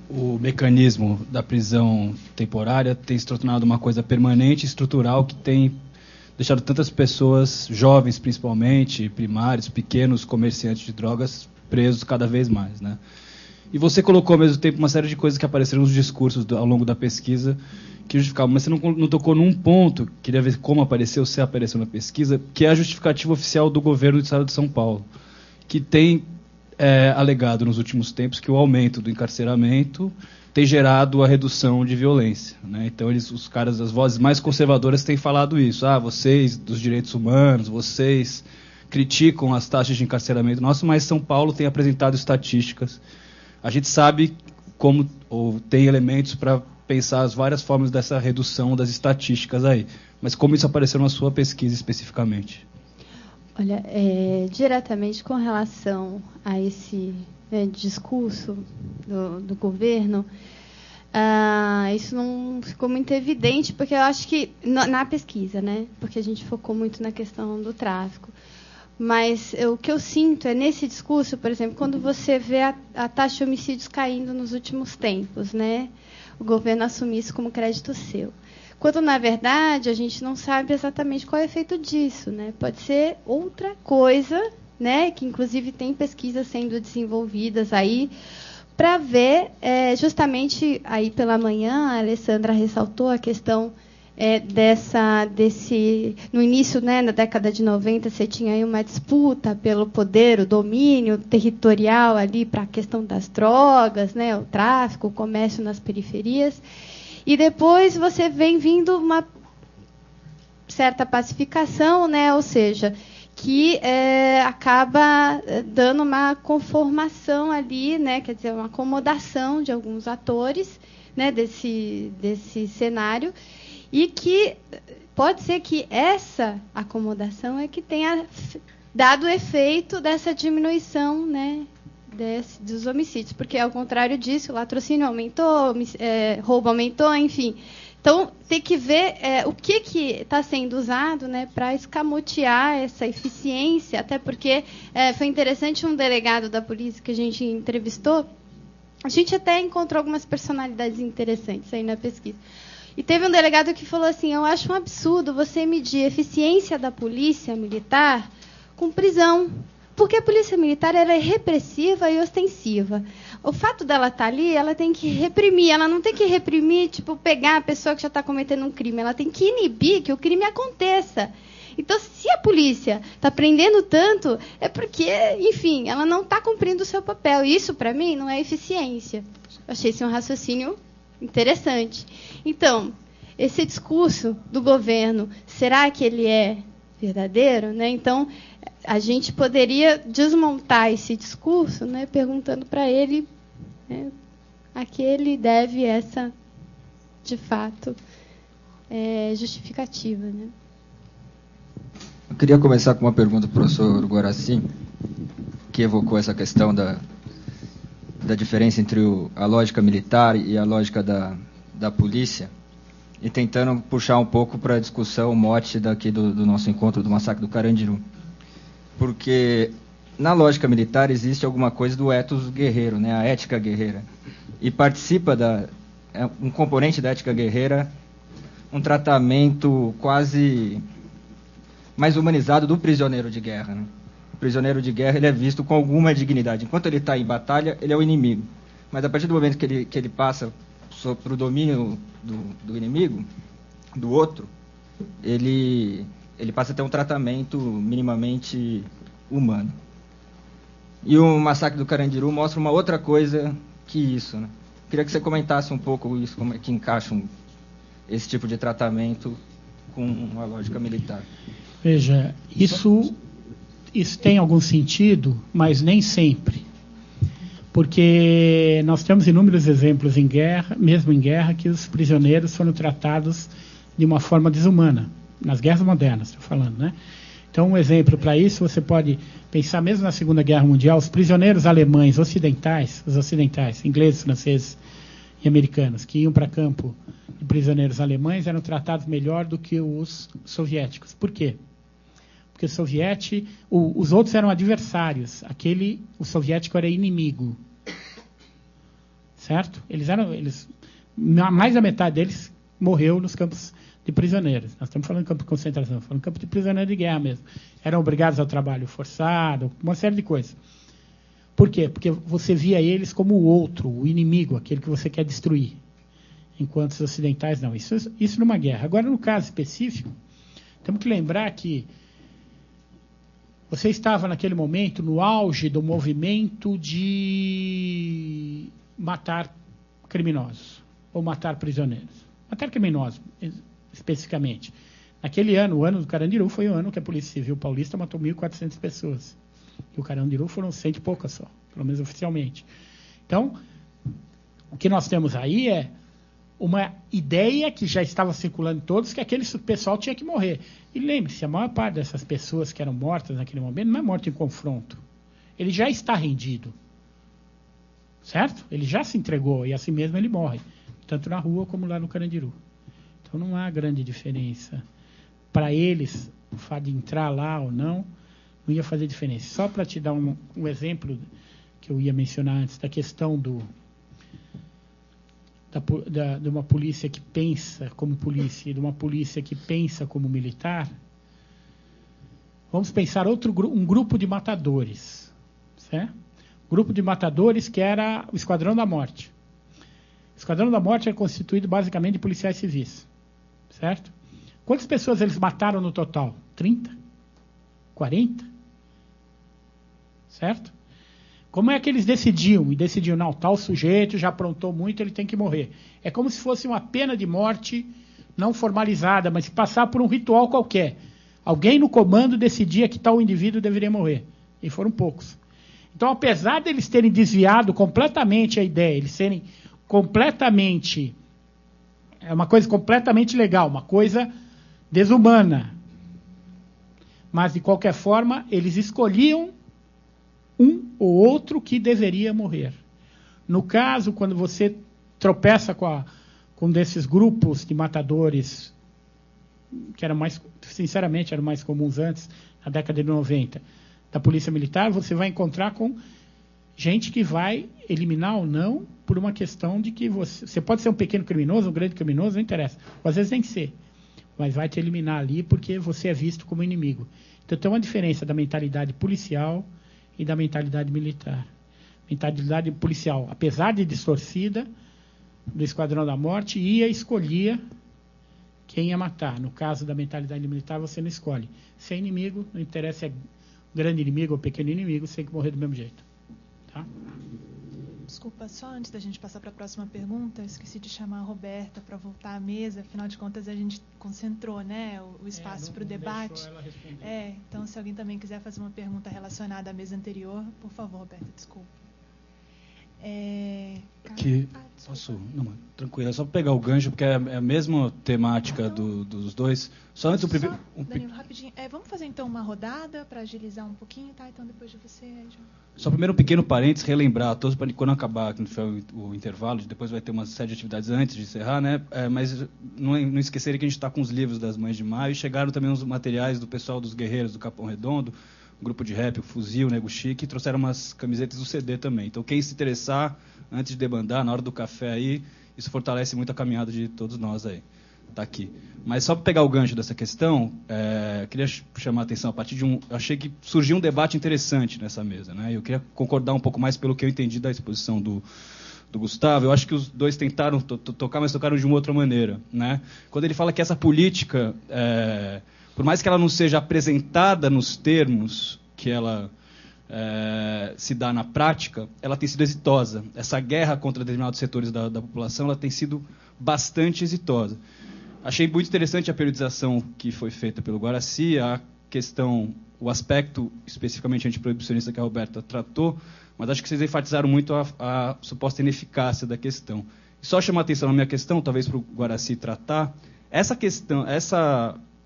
o mecanismo da prisão temporária tem se tornado uma coisa permanente, estrutural, que tem deixado tantas pessoas, jovens principalmente, primários, pequenos comerciantes de drogas, presos cada vez mais, né? E você colocou ao mesmo tempo uma série de coisas que apareceram nos discursos ao longo da pesquisa que justificavam, mas você não tocou num ponto, queria ver como apareceu, se apareceu na pesquisa, que é a justificativa oficial do governo do Estado de São Paulo, que tem alegado nos últimos tempos que o aumento do encarceramento tem gerado a redução de violência, né? Então os caras, as vozes mais conservadoras têm falado isso. Vocês dos direitos humanos, vocês criticam as taxas de encarceramento nosso, mas São Paulo tem apresentado estatísticas. A gente sabe ou tem elementos para pensar as várias formas dessa redução das estatísticas aí. Mas como isso apareceu na sua pesquisa especificamente? Olha, diretamente com relação a esse discurso do governo, isso não ficou muito evidente, porque eu acho que na pesquisa, né? Porque a gente focou muito na questão do tráfico. Mas o que eu sinto é nesse discurso, por exemplo, quando você vê a taxa de homicídios caindo nos últimos tempos, né? O governo assume isso como crédito seu. Quando, na verdade, a gente não sabe exatamente qual é o efeito disso, né? Pode ser outra coisa, né? Que, inclusive, tem pesquisas sendo desenvolvidas aí para ver, justamente aí pela manhã, a Alessandra ressaltou a questão no início, né, na década de 90, você tinha aí uma disputa pelo poder, o domínio territorial ali para a questão das drogas, né, o tráfico, o comércio nas periferias. E depois você vem vindo uma certa pacificação, né, ou seja, que acaba dando uma conformação ali, né, quer dizer, uma acomodação de alguns atores, né, desse cenário, e que pode ser que essa acomodação é que tenha dado o efeito dessa diminuição, né, dos homicídios, porque, ao contrário disso, o latrocínio aumentou, roubo aumentou, enfim. Então, tem que ver o que está sendo usado, né, para escamotear essa eficiência, até porque foi interessante um delegado da polícia que a gente entrevistou. A gente até encontrou algumas personalidades interessantes aí na pesquisa. E teve um delegado que falou assim: eu acho um absurdo você medir a eficiência da polícia militar com prisão. Porque a polícia militar ela é repressiva e ostensiva. O fato dela estar ali, ela tem que reprimir. Ela não tem que reprimir, tipo, pegar a pessoa que já está cometendo um crime. Ela tem que inibir que o crime aconteça. Então, se a polícia está prendendo tanto, é porque, enfim, ela não está cumprindo o seu papel. E isso, para mim, não é eficiência. Eu achei esse um raciocínio interessante. Então, esse discurso do governo, será que ele é verdadeiro, né? Então, a gente poderia desmontar esse discurso, né, perguntando para ele, né, a que ele deve essa, de fato, justificativa, né? Eu queria começar com uma pergunta do professor Guaraci, que evocou essa questão da diferença entre a lógica militar e a lógica da polícia, e tentando puxar um pouco para a discussão, o mote daqui do nosso encontro do massacre do Carandiru. Porque na lógica militar existe alguma coisa do ethos guerreiro, né, a ética guerreira. E participa um componente da ética guerreira, um tratamento quase mais humanizado do prisioneiro de guerra, né? O prisioneiro de guerra ele é visto com alguma dignidade. Enquanto ele está em batalha, ele é o inimigo. Mas a partir do momento que ele passa para o domínio do inimigo, do outro, ele passa a ter um tratamento minimamente humano. E o massacre do Carandiru mostra uma outra coisa que isso, né? Queria que você comentasse um pouco isso, como é que encaixa esse tipo de tratamento com a lógica militar. Veja, isso tem algum sentido, mas nem sempre. Porque nós temos inúmeros exemplos em guerra, mesmo em guerra, que os prisioneiros foram tratados de uma forma desumana. Nas guerras modernas, estou falando, né? Então, um exemplo para isso, você pode pensar mesmo na Segunda Guerra Mundial, os prisioneiros alemães ocidentais, os ocidentais, ingleses, franceses e americanos, que iam para campo de prisioneiros alemães, eram tratados melhor do que os soviéticos. Por quê? Porque os outros eram adversários, o soviético era inimigo. Certo? Mais da metade deles morreu nos campos de prisioneiros. Nós estamos falando de campo de concentração, estamos falando de campo de prisioneiros de guerra mesmo. Eram obrigados ao trabalho forçado, uma série de coisas. Por quê? Porque você via eles como o outro, o inimigo, aquele que você quer destruir. Enquanto os ocidentais não. Isso numa guerra. Agora, no caso específico, temos que lembrar que você estava naquele momento no auge do movimento de matar criminosos, ou matar prisioneiros. Matar criminosos, especificamente. Naquele ano, o ano do Carandiru, foi o ano que a Polícia Civil Paulista matou 1.400 pessoas. E o Carandiru foram 100 e poucas só, pelo menos oficialmente. Então, o que nós temos aí é uma ideia que já estava circulando em todos, que aquele pessoal tinha que morrer. E lembre-se, a maior parte dessas pessoas que eram mortas naquele momento não é morta em confronto. Ele já está rendido. Certo? Ele já se entregou e assim mesmo ele morre. Tanto na rua como lá no Carandiru. Então não há grande diferença. Para eles, o fato de entrar lá ou não ia fazer diferença. Só para te dar um exemplo que eu ia mencionar antes, da questão de uma polícia que pensa como polícia e de uma polícia que pensa como militar. Vamos pensar um grupo de matadores. Certo? Grupo de matadores que era o Esquadrão da Morte. O Esquadrão da Morte é constituído basicamente de policiais civis. Certo? Quantas pessoas eles mataram no total? 30? 40? Certo? Como é que eles decidiam? E decidiam, não, tal sujeito já aprontou muito, ele tem que morrer. É como se fosse uma pena de morte não formalizada, mas passar por um ritual qualquer. Alguém no comando decidia que tal indivíduo deveria morrer. E foram poucos. Então, apesar deles terem desviado completamente a ideia, eles serem completamente... É uma coisa completamente legal, uma coisa desumana. Mas, de qualquer forma, eles escolhiam um ou outro que deveria morrer. No caso, quando você tropeça com um desses grupos de matadores, que era mais, sinceramente, eram mais comuns antes, na década de 90, da Polícia Militar, você vai encontrar com gente que vai eliminar ou não por uma questão de que você pode ser um pequeno criminoso, um grande criminoso, não interessa. Ou às vezes nem ser. Mas vai te eliminar ali porque você é visto como inimigo. Então tem uma diferença da mentalidade policial e da mentalidade militar. Mentalidade policial, apesar de distorcida, do Esquadrão da Morte, escolhia quem ia matar. No caso da mentalidade militar, você não escolhe. Se é inimigo, não interessa se é grande inimigo ou pequeno inimigo, você tem que morrer do mesmo jeito. Tá? Desculpa, só antes da gente passar para a próxima pergunta, eu esqueci de chamar a Roberta para voltar à mesa, afinal de contas a gente concentrou, né, o espaço para o debate. Então se alguém também quiser fazer uma pergunta relacionada à mesa anterior, por favor, Roberta, desculpa. Posso? Não, tranquilo, é só pegar o gancho, porque é a mesma temática dos dois. Só antes Danilo, rapidinho. Vamos fazer então uma rodada para agilizar um pouquinho, tá? Então depois de você, João. Só primeiro um pequeno parênteses, relembrar a todos, para quando acabar o intervalo, depois vai ter uma série de atividades antes de encerrar, né? Mas não esquecerem que a gente está com os livros das Mães de Maio, e chegaram também os materiais do pessoal dos Guerreiros do Capão Redondo, o grupo de rap, o Fuzil, o Nego Chique, e trouxeram umas camisetas do CD também. Então, quem se interessar, antes de debandar, na hora do café aí, isso fortalece muito a caminhada de todos nós aí. Tá aqui. Mas só para pegar o gancho dessa questão, queria chamar a atenção a partir de eu achei que surgiu um debate interessante nessa mesa, né? Eu queria concordar um pouco mais pelo que eu entendi da exposição do Gustavo. Eu acho que os dois tentaram tocar, mas tocaram de uma outra maneira, né? Quando ele fala que essa política, por mais que ela não seja apresentada nos termos que ela se dá na prática, ela tem sido exitosa. Essa guerra contra determinados setores da população, ela tem sido bastante exitosa. Achei muito interessante a periodização que foi feita pelo Guaraci, a questão, o aspecto especificamente antiproibicionista que a Roberta tratou, mas acho que vocês enfatizaram muito a suposta ineficácia da questão. E só chamar a atenção na minha questão, talvez para o Guaraci tratar, essa questão,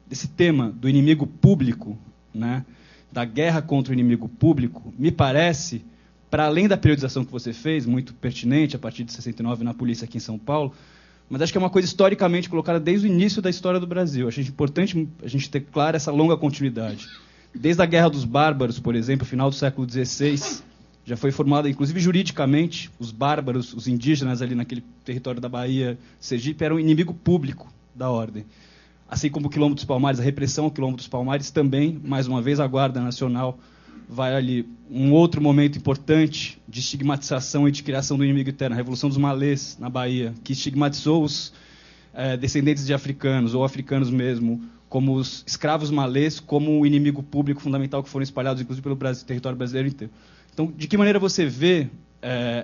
esse tema do inimigo público, né, da guerra contra o inimigo público, me parece, para além da periodização que você fez, muito pertinente, a partir de 69 na polícia aqui em São Paulo, mas acho que é uma coisa historicamente colocada desde o início da história do Brasil. Acho importante a gente ter clara essa longa continuidade. Desde a Guerra dos Bárbaros, por exemplo, final do século XVI, já foi formada, inclusive juridicamente, os bárbaros, os indígenas ali naquele território da Bahia, Sergipe, eram inimigo público da ordem. Assim como o Quilombo dos Palmares, a repressão ao Quilombo dos Palmares também, mais uma vez, a Guarda Nacional vai ali. Um outro momento importante de estigmatização e de criação do inimigo interno, a Revolução dos Malês, na Bahia, que estigmatizou os descendentes de africanos, ou africanos mesmo, como os escravos malês, como o inimigo público fundamental que foram espalhados, inclusive, pelo território brasileiro inteiro. Então, de que maneira você vê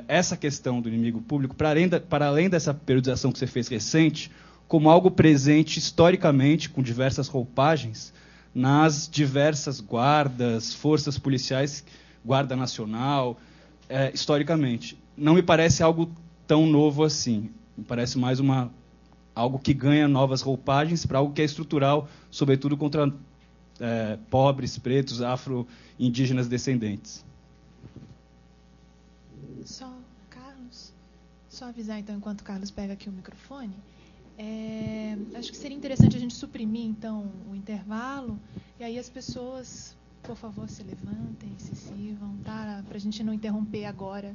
essa questão do inimigo público, para além dessa periodização que você fez recente, como algo presente historicamente, com diversas roupagens, nas diversas guardas, forças policiais, Guarda Nacional, historicamente. Não me parece algo tão novo assim. Me parece mais algo que ganha novas roupagens para algo que é estrutural, sobretudo contra pobres, pretos, afro-indígenas descendentes. Carlos, só avisar então, enquanto o Carlos pega aqui o microfone. Acho que seria interessante a gente suprimir, então, o intervalo, e aí as pessoas, por favor, se levantem, se sirvam, tá? Para a gente não interromper agora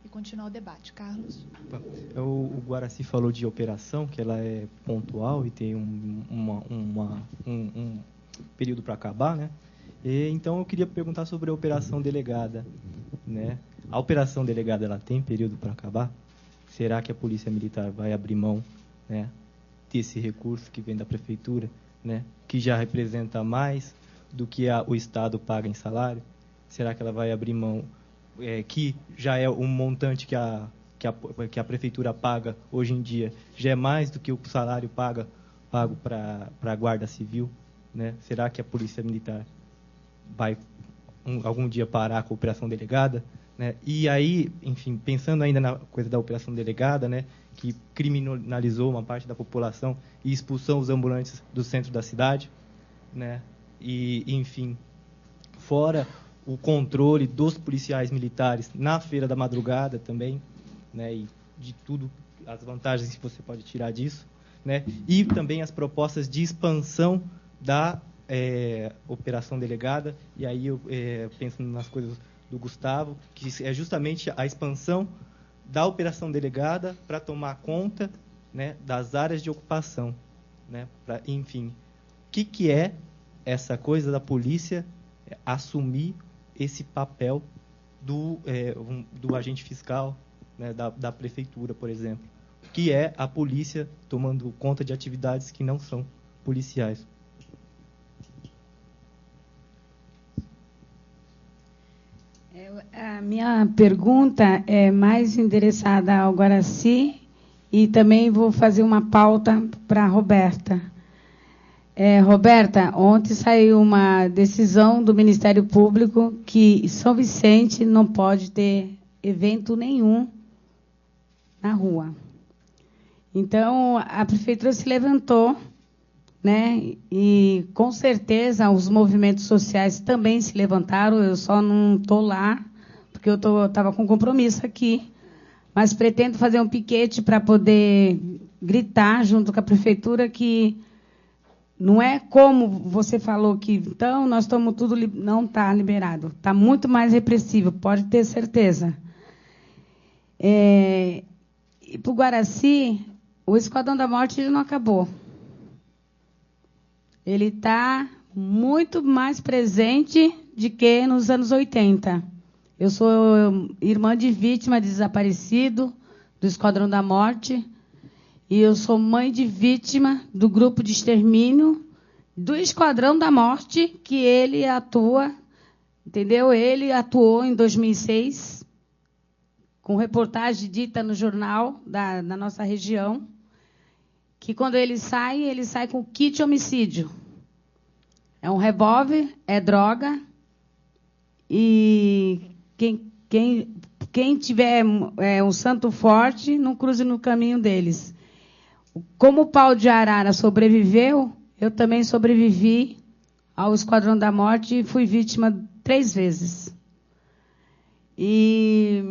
e continuar o debate. Carlos? O Guaraci falou de operação, que ela é pontual e tem um período para acabar, né? Então, eu queria perguntar sobre a operação delegada, né? A operação delegada, ela tem período para acabar? Será que a Polícia Militar vai abrir mão, né, desse recurso que vem da Prefeitura, né, que já representa mais do que o Estado paga em salário? Será que ela vai abrir mão, que já é um montante que a Prefeitura paga hoje em dia, já é mais do que o salário pago para a Guarda Civil? né? Será que a Polícia Militar vai algum dia parar com a operação delegada, né? E aí, enfim, pensando ainda na coisa da operação delegada, né, que criminalizou uma parte da população e expulsou os ambulantes do centro da cidade, né? E, enfim, fora o controle dos policiais militares na feira da madrugada também, né, e de tudo, as vantagens que você pode tirar disso, né, e também as propostas de expansão da operação delegada, e aí eu penso nas coisas do Gustavo, que é justamente a expansão da operação delegada para tomar conta, né, das áreas de ocupação, né, enfim, o que é essa coisa da polícia assumir esse papel do agente fiscal, né, da prefeitura, por exemplo, que é a polícia tomando conta de atividades que não são policiais. A minha pergunta é mais endereçada ao Guaraci e também vou fazer uma pauta para a Roberta. Roberta, ontem saiu uma decisão do Ministério Público que São Vicente não pode ter evento nenhum na rua. Então, a prefeitura se levantou, né? E com certeza os movimentos sociais também se levantaram. Eu só não estou lá porque eu estava com compromisso aqui, mas pretendo fazer um piquete para poder gritar junto com a prefeitura que não é como você falou que então nós estamos tudo não está liberado, está muito mais repressivo, pode ter certeza. E para o Guaraci, o Esquadrão da Morte ele não acabou. Ele está muito mais presente do que nos anos 80. Eu sou irmã de vítima de desaparecido do Esquadrão da Morte e eu sou mãe de vítima do grupo de extermínio do Esquadrão da Morte, que ele atua, entendeu? Ele atuou em 2006, com reportagem dita no jornal da nossa região, que quando ele sai com kit homicídio. É um revólver, é droga, e quem tiver um santo forte, não cruze no caminho deles. Como o pau de arara sobreviveu, eu também sobrevivi ao Esquadrão da Morte e fui vítima 3 vezes. E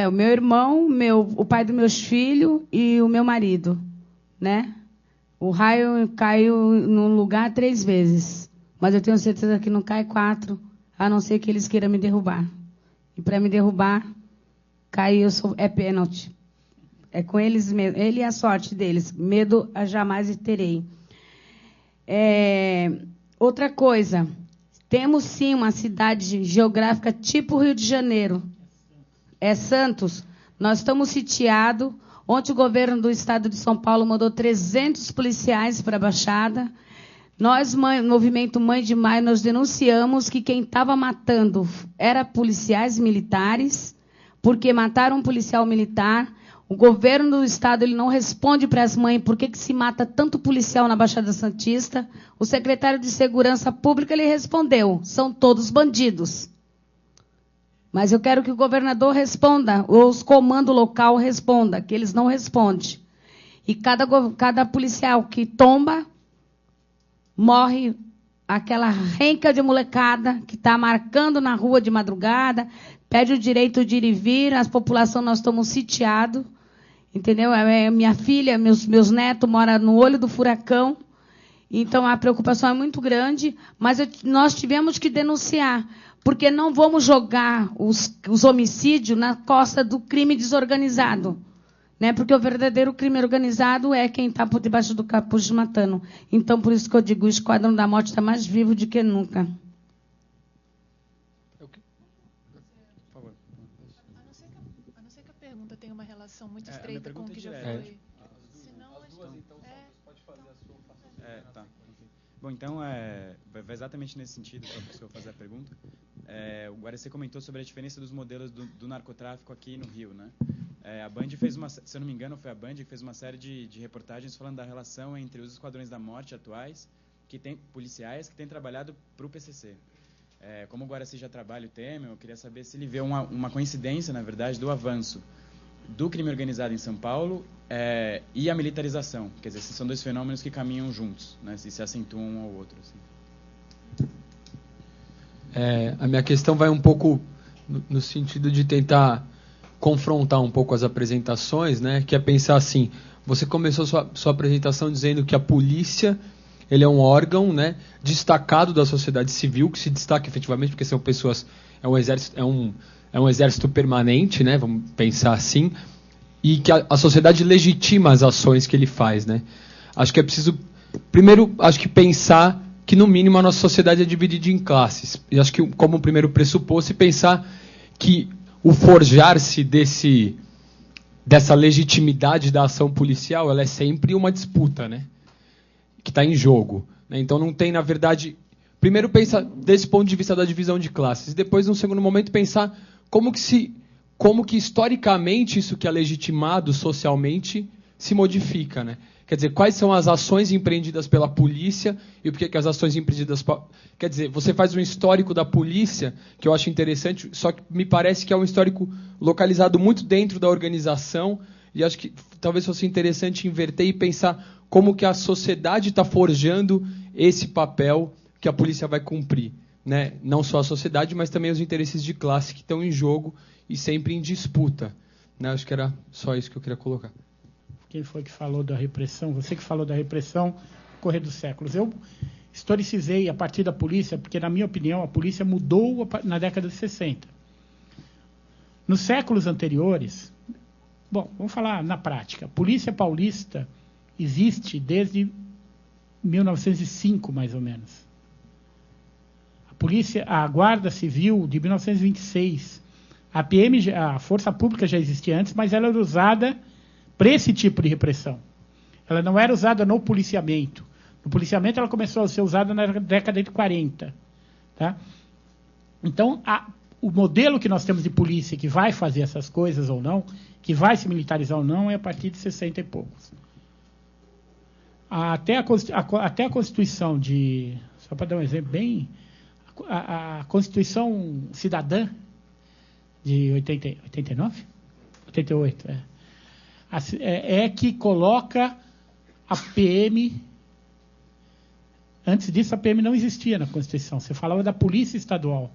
o meu irmão, o pai dos meus filhos e o meu marido, né? O raio caiu num lugar 3 vezes, mas eu tenho certeza que não cai 4, a não ser que eles queiram me derrubar. E para me derrubar, cair é pênalti. É com eles mesmo. Ele e a sorte deles. Medo jamais terei. Outra coisa. Temos, sim, uma cidade geográfica tipo Rio de Janeiro. É Santos. Nós estamos sitiados. Ontem o governo do estado de São Paulo mandou 300 policiais para a Baixada. Nós, Movimento Mãe de Maio, nós denunciamos que quem estava matando era policiais militares, porque mataram um policial militar. O governo do estado ele não responde para as mães por que se mata tanto policial na Baixada Santista. O secretário de Segurança Pública ele respondeu, são todos bandidos. Mas eu quero que o governador responda, ou os comandos local respondam, que eles não respondem. E cada policial que tomba, morre aquela renca de molecada que está marcando na rua de madrugada, pede o direito de ir e vir, as populações nós estamos sitiados, entendeu? Minha filha, meus netos moram no olho do furacão, então a preocupação é muito grande, mas nós tivemos que denunciar, porque não vamos jogar os homicídios na costa do crime desorganizado. Né? Porque o verdadeiro crime organizado é quem está por debaixo do capuz matando. Então, por isso que eu digo, o Esquadrão da Morte está mais vivo do que nunca. A não ser que a pergunta tenha uma relação muito estreita com o que já foi. Senão, as duas, então, pode fazer a sua. Tá. Bom, então, vai exatamente nesse sentido para o senhor fazer a pergunta. O Guaraci comentou sobre a diferença dos modelos do narcotráfico aqui no Rio, né? A Band fez se eu não me engano, foi a Band que fez uma série de reportagens falando da relação entre os Esquadrões da Morte atuais policiais que têm trabalhado para o PCC. Como o Guaraci já trabalha o tema, eu queria saber se ele vê uma coincidência, na verdade, do avanço do crime organizado em São Paulo e a militarização. Quer dizer, esses são dois fenômenos que caminham juntos, né, se acentuam um ao outro. Assim. A minha questão vai um pouco no sentido de tentar confrontar um pouco as apresentações, né, que é pensar assim, você começou sua apresentação dizendo que a polícia ele é um órgão, né, destacado da sociedade civil, que se destaca efetivamente porque são pessoas, é um exército permanente, né, vamos pensar assim, e que a sociedade legitima as ações que ele faz, né. Acho que é preciso, primeiro, pensar que no mínimo a nossa sociedade é dividida em classes. E acho que como primeiro pressuposto pensar que o forjar-se dessa legitimidade da ação policial, ela é sempre uma disputa, né, que está em jogo. Né? Então não tem, na verdade... Primeiro pensar desse ponto de vista da divisão de classes. E depois, num segundo momento, pensar como que historicamente isso que é legitimado socialmente se modifica. Né? Quer dizer, quais são as ações empreendidas pela polícia e por que as ações empreendidas... Quer dizer, você faz um histórico da polícia, que eu acho interessante, só que me parece que é um histórico localizado muito dentro da organização, e acho que talvez fosse interessante inverter e pensar como que a sociedade está forjando esse papel que a polícia vai cumprir. Né? Não só a sociedade, mas também os interesses de classe que estão em jogo e sempre em disputa. Né? Acho que era só isso que eu queria colocar. Quem foi que falou da repressão? Você que falou da repressão no correr dos séculos. Eu historicizei a partir da polícia, porque, na minha opinião, a polícia mudou na década de 60. Nos séculos anteriores... Bom, vamos falar na prática. A Polícia Paulista existe desde 1905, mais ou menos. A Guarda Civil, de 1926. A PM, a Força Pública já existia antes, mas ela era usada para esse tipo de repressão. Ela não era usada no policiamento. No policiamento ela começou a ser usada na década de 40. Tá? Então, o modelo que nós temos de polícia que vai fazer essas coisas ou não, que vai se militarizar ou não, é a partir de 60 e poucos. Até a Constituição de... Só para dar um exemplo bem... A Constituição Cidadã de 89? 88, é que coloca a PM... Antes disso, a PM não existia na Constituição. Você falava da Polícia Estadual.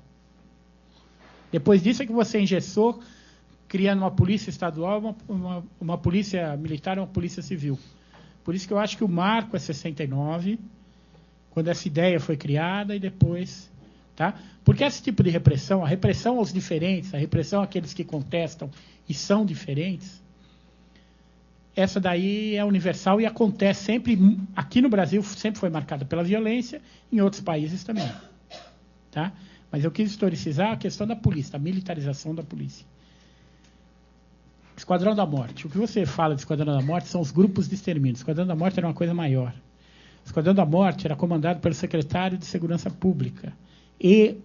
Depois disso é que você engessou, criando uma polícia estadual, uma polícia militar e uma polícia civil. Por isso que eu acho que o marco é 69, quando essa ideia foi criada, e depois... Tá? Porque esse tipo de repressão, a repressão aos diferentes, a repressão àqueles que contestam e são diferentes, essa daí é universal e acontece sempre, aqui no Brasil sempre foi marcada pela violência, em outros países também. Tá? Mas eu quis historicizar a questão da polícia, da militarização da polícia. Esquadrão da Morte. O que você fala de Esquadrão da Morte são os grupos de extermínio. O Esquadrão da Morte era uma coisa maior. O Esquadrão da Morte era comandado pelo secretário de Segurança Pública. E,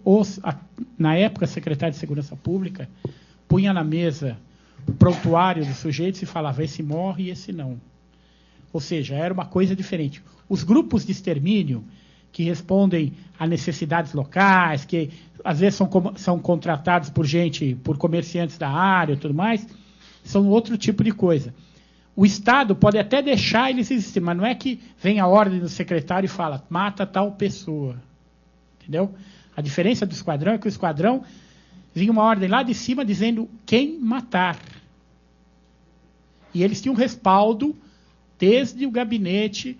na época, o secretário de Segurança Pública punha na mesa o prontuário dos sujeitos e falava, esse morre e esse não. Ou seja, era uma coisa diferente. Os grupos de extermínio, que respondem a necessidades locais, que às vezes são contratados por comerciantes da área e tudo mais, são outro tipo de coisa. O Estado pode até deixar eles existirem, mas não é que vem a ordem do secretário e fala, mata tal pessoa. Entendeu? A diferença do esquadrão é que o esquadrão vinha uma ordem lá de cima dizendo quem matar. E eles tinham respaldo desde o gabinete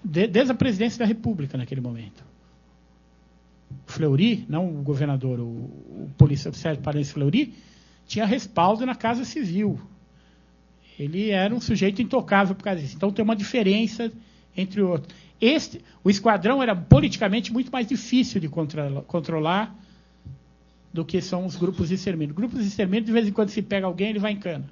desde a presidência da República naquele momento. Fleury, não o governador, o polícia Sérgio Paranhos Fleury, tinha respaldo na Casa Civil. Ele era um sujeito intocável por causa disso. Então tem uma diferença entre o outro. O esquadrão era politicamente muito mais difícil de controlar do que são os grupos de extermínio. Grupos de extermínio, de vez em quando se pega alguém, ele vai em cana.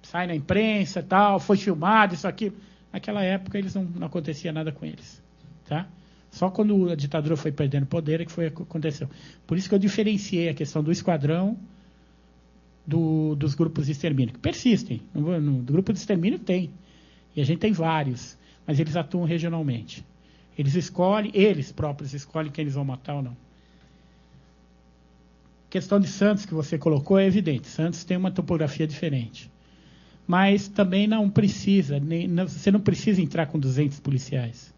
Sai na imprensa, tal, foi filmado, isso aqui. Naquela época não acontecia nada com eles. Tá? Só quando a ditadura foi perdendo poder é que aconteceu. Por isso que eu diferenciei a questão do esquadrão dos grupos de extermínio, que persistem. No grupo de extermínio tem. E a gente tem vários. mas eles atuam regionalmente. Eles próprios escolhem quem eles vão matar ou não. A questão de Santos que você colocou é evidente. Santos tem uma topografia diferente. Mas também não precisa, você não precisa entrar com 200 policiais.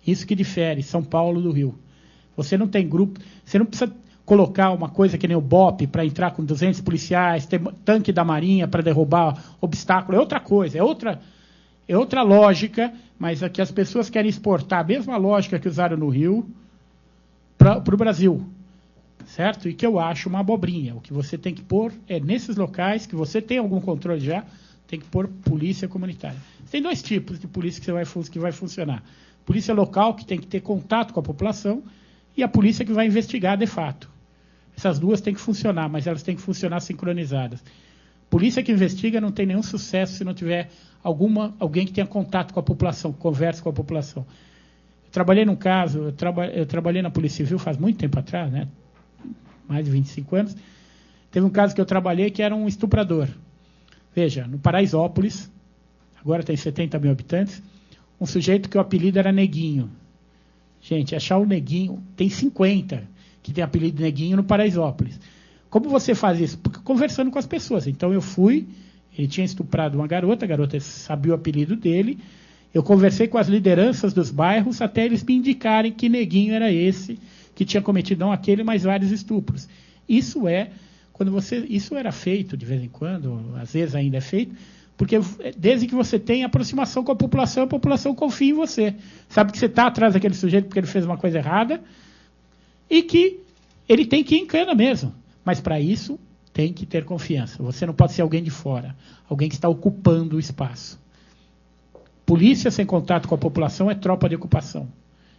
Isso que difere São Paulo do Rio. Você não tem grupo, você não precisa colocar uma coisa que nem o BOP para entrar com 200 policiais, ter tanque da Marinha para derrubar obstáculo, é outra coisa, é outra lógica, mas aqui as pessoas querem exportar a mesma lógica que usaram no Rio para o Brasil, certo? E que eu acho uma abobrinha. O que você tem que pôr é nesses locais que você tem algum controle já, tem que pôr polícia comunitária. Tem 2 tipos de polícia que vai funcionar. Polícia local, que tem que ter contato com a população, e a polícia que vai investigar de fato. Essas 2 têm que funcionar, mas elas têm que funcionar sincronizadas. Polícia que investiga não tem nenhum sucesso se não tiver alguém que tenha contato com a população, que converse com a população. Eu trabalhei num caso, eu trabalhei na Polícia Civil faz muito tempo atrás, né? Mais de 25 anos. Teve um caso que eu trabalhei que era um estuprador. Veja, no Paraisópolis, agora tem 70 mil habitantes, um sujeito que o apelido era Neguinho. Gente, achar o Neguinho, tem 50 que tem apelido de Neguinho no Paraisópolis. Como você faz isso? Porque conversando com as pessoas. Então eu fui, ele tinha estuprado uma garota, a garota sabia o apelido dele, eu conversei com as lideranças dos bairros até eles me indicarem que Neguinho era esse, que tinha cometido não aquele, mas vários estupros. Isso era feito de vez em quando, às vezes ainda é feito, porque desde que você tem aproximação com a população confia em você. Sabe que você está atrás daquele sujeito porque ele fez uma coisa errada e que ele tem que ir em cana mesmo. Mas para isso tem que ter confiança. Você não pode ser alguém de fora, alguém que está ocupando o espaço. Polícia sem contato com a população é tropa de ocupação.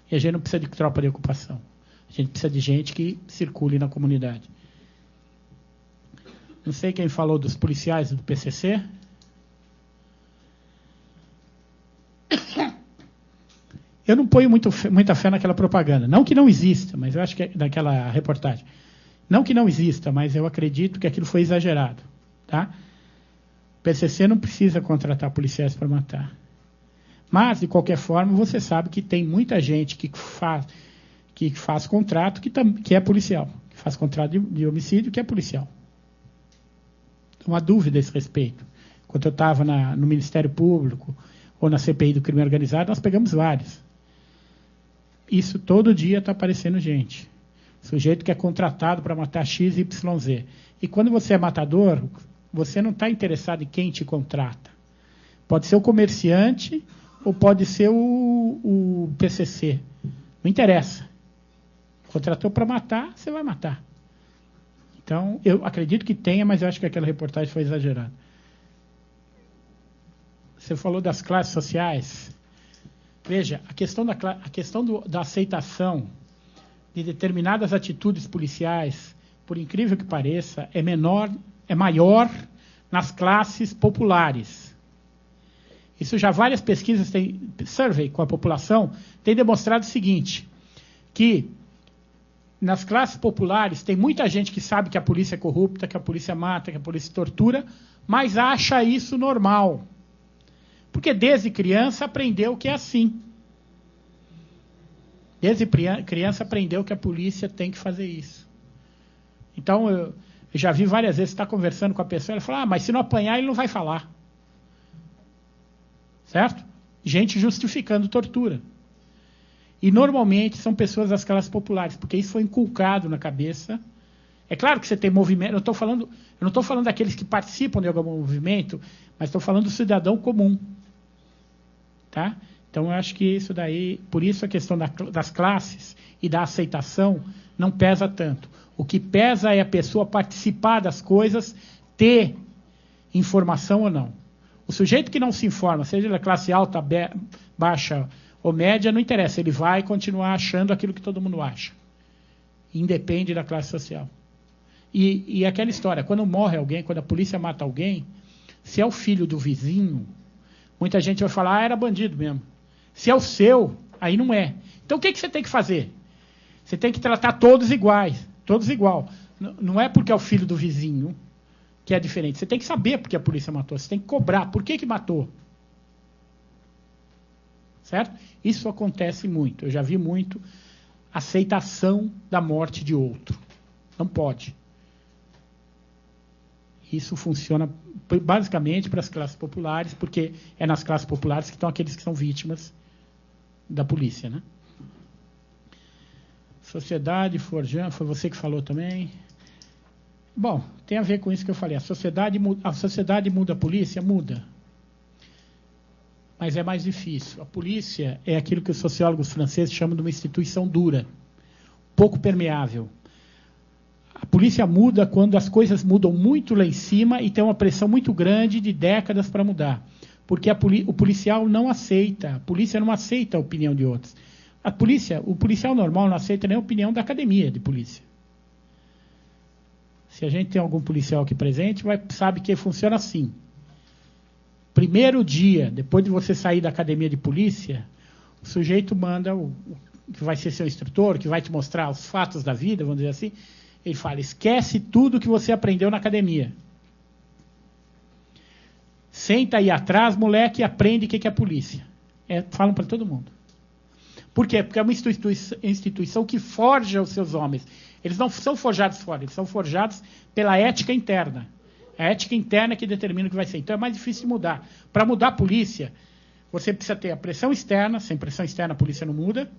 E a gente não precisa de tropa de ocupação. A gente precisa de gente que circule na comunidade. Não sei quem falou dos policiais do PCC. Eu não ponho muita fé naquela propaganda. Não que não exista, mas eu acho que é daquela reportagem. Não que não exista, mas eu acredito que aquilo foi exagerado. Tá? O PCC não precisa contratar policiais para matar. Mas, de qualquer forma, você sabe que tem muita gente que faz contrato que é policial. Que faz contrato de homicídio que é policial. Uma dúvida a esse respeito. Quando eu estava no Ministério Público ou na CPI do crime organizado, nós pegamos vários. Isso todo dia está aparecendo gente. Sujeito que é contratado para matar X, Y, Z. E quando você é matador, você não está interessado em quem te contrata. Pode ser o comerciante ou pode ser o PCC. Não interessa. Contratou para matar, você vai matar. Então, eu acredito que tenha, mas eu acho que aquela reportagem foi exagerada. Você falou das classes sociais. Veja, a questão da aceitação de determinadas atitudes policiais, por incrível que pareça, é maior nas classes populares. Isso já várias pesquisas, survey com a população, têm demonstrado o seguinte, que nas classes populares tem muita gente que sabe que a polícia é corrupta, que a polícia mata, que a polícia tortura, mas acha isso normal. Porque desde criança aprendeu que é assim. Desde criança aprendeu que a polícia tem que fazer isso. Então, eu já vi várias vezes, você está conversando com a pessoa, ela fala, mas se não apanhar, ele não vai falar. Certo? Gente justificando tortura. E, normalmente, são pessoas das classes populares, porque isso foi inculcado na cabeça. É claro que você tem movimento, eu não estou falando daqueles que participam de algum movimento, mas estou falando do cidadão comum. Tá? Então, eu acho que isso daí, por isso a questão das classes e da aceitação não pesa tanto. O que pesa é a pessoa participar das coisas, ter informação ou não. O sujeito que não se informa, seja da classe alta, baixa ou média, não interessa, ele vai continuar achando aquilo que todo mundo acha. Independe da classe social. E aquela história, quando morre alguém, quando a polícia mata alguém, se é o filho do vizinho, muita gente vai falar, era bandido mesmo. Se é o seu, aí não é. Então o que você tem que fazer? Você tem que tratar todos iguais, todos igual. Não é porque é o filho do vizinho que é diferente. Você tem que saber porque a polícia matou, você tem que cobrar. Por que matou? certo? Isso acontece muito. Eu já vi muito aceitação da morte de outro. Não pode. Isso funciona basicamente para as classes populares, porque é nas classes populares que estão aqueles que são vítimas da polícia, né? Sociedade forjando, foi você que falou também. Bom, tem a ver com isso que eu falei. A sociedade muda a polícia? Muda. Mas é mais difícil. A polícia é aquilo que os sociólogos franceses chamam de uma instituição dura, pouco permeável. A polícia muda quando as coisas mudam muito lá em cima e tem uma pressão muito grande de décadas para mudar. Porque o policial não aceita, a polícia não aceita a opinião de outros. O policial normal não aceita nem a opinião da academia de polícia. Se a gente tem algum policial aqui presente, sabe que funciona assim. Primeiro dia, depois de você sair da academia de polícia, o sujeito manda que vai ser seu instrutor, que vai te mostrar os fatos da vida, vamos dizer assim. Ele fala, esquece tudo que você aprendeu na academia. Senta aí atrás, moleque, e aprende o que é a polícia. Falam para todo mundo. Por quê? Porque é uma instituição que forja os seus homens. Eles não são forjados fora, eles são forjados pela ética interna. A ética interna é que determina o que vai ser. Então é mais difícil de mudar. Para mudar a polícia, você precisa ter a pressão externa. Sem pressão externa a polícia não muda.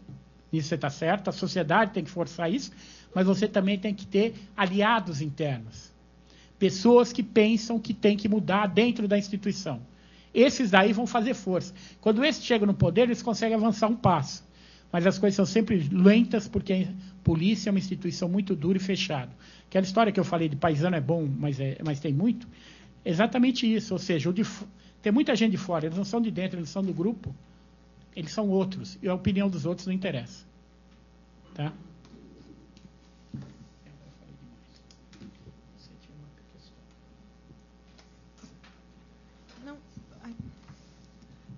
Isso você está certo. A sociedade tem que forçar isso. Mas você também tem que ter aliados internos. Pessoas que pensam que tem que mudar dentro da instituição. Esses daí vão fazer força. Quando esses chegam no poder, eles conseguem avançar um passo. Mas as coisas são sempre lentas, porque a polícia é uma instituição muito dura e fechada. Aquela história que eu falei de paisano é bom, mas tem muito. Exatamente isso. Ou seja, tem muita gente de fora. Eles não são de dentro, eles são do grupo. Eles são outros. E a opinião dos outros não interessa. Tá?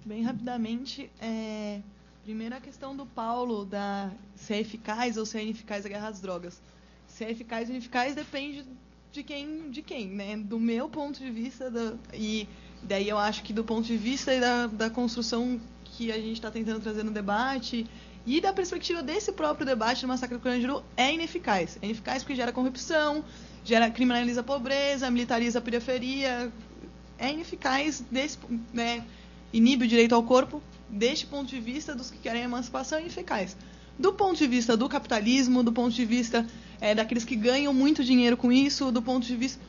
Bem rapidamente, primeiro a questão do Paulo, se é eficaz ou se é ineficaz a guerra às drogas. Se é eficaz ou ineficaz depende de quem, né? Do meu ponto de vista, e daí eu acho que do ponto de vista da construção que a gente está tentando trazer no debate e da perspectiva desse próprio debate do massacre do Carandiru, é ineficaz. É ineficaz porque gera corrupção, criminaliza a pobreza, militariza a periferia. É ineficaz, né? Inibe o direito ao corpo, deste ponto de vista dos que querem a emancipação, é ineficaz. Do ponto de vista do capitalismo, do ponto de vista daqueles que ganham muito dinheiro com isso, do ponto de vista...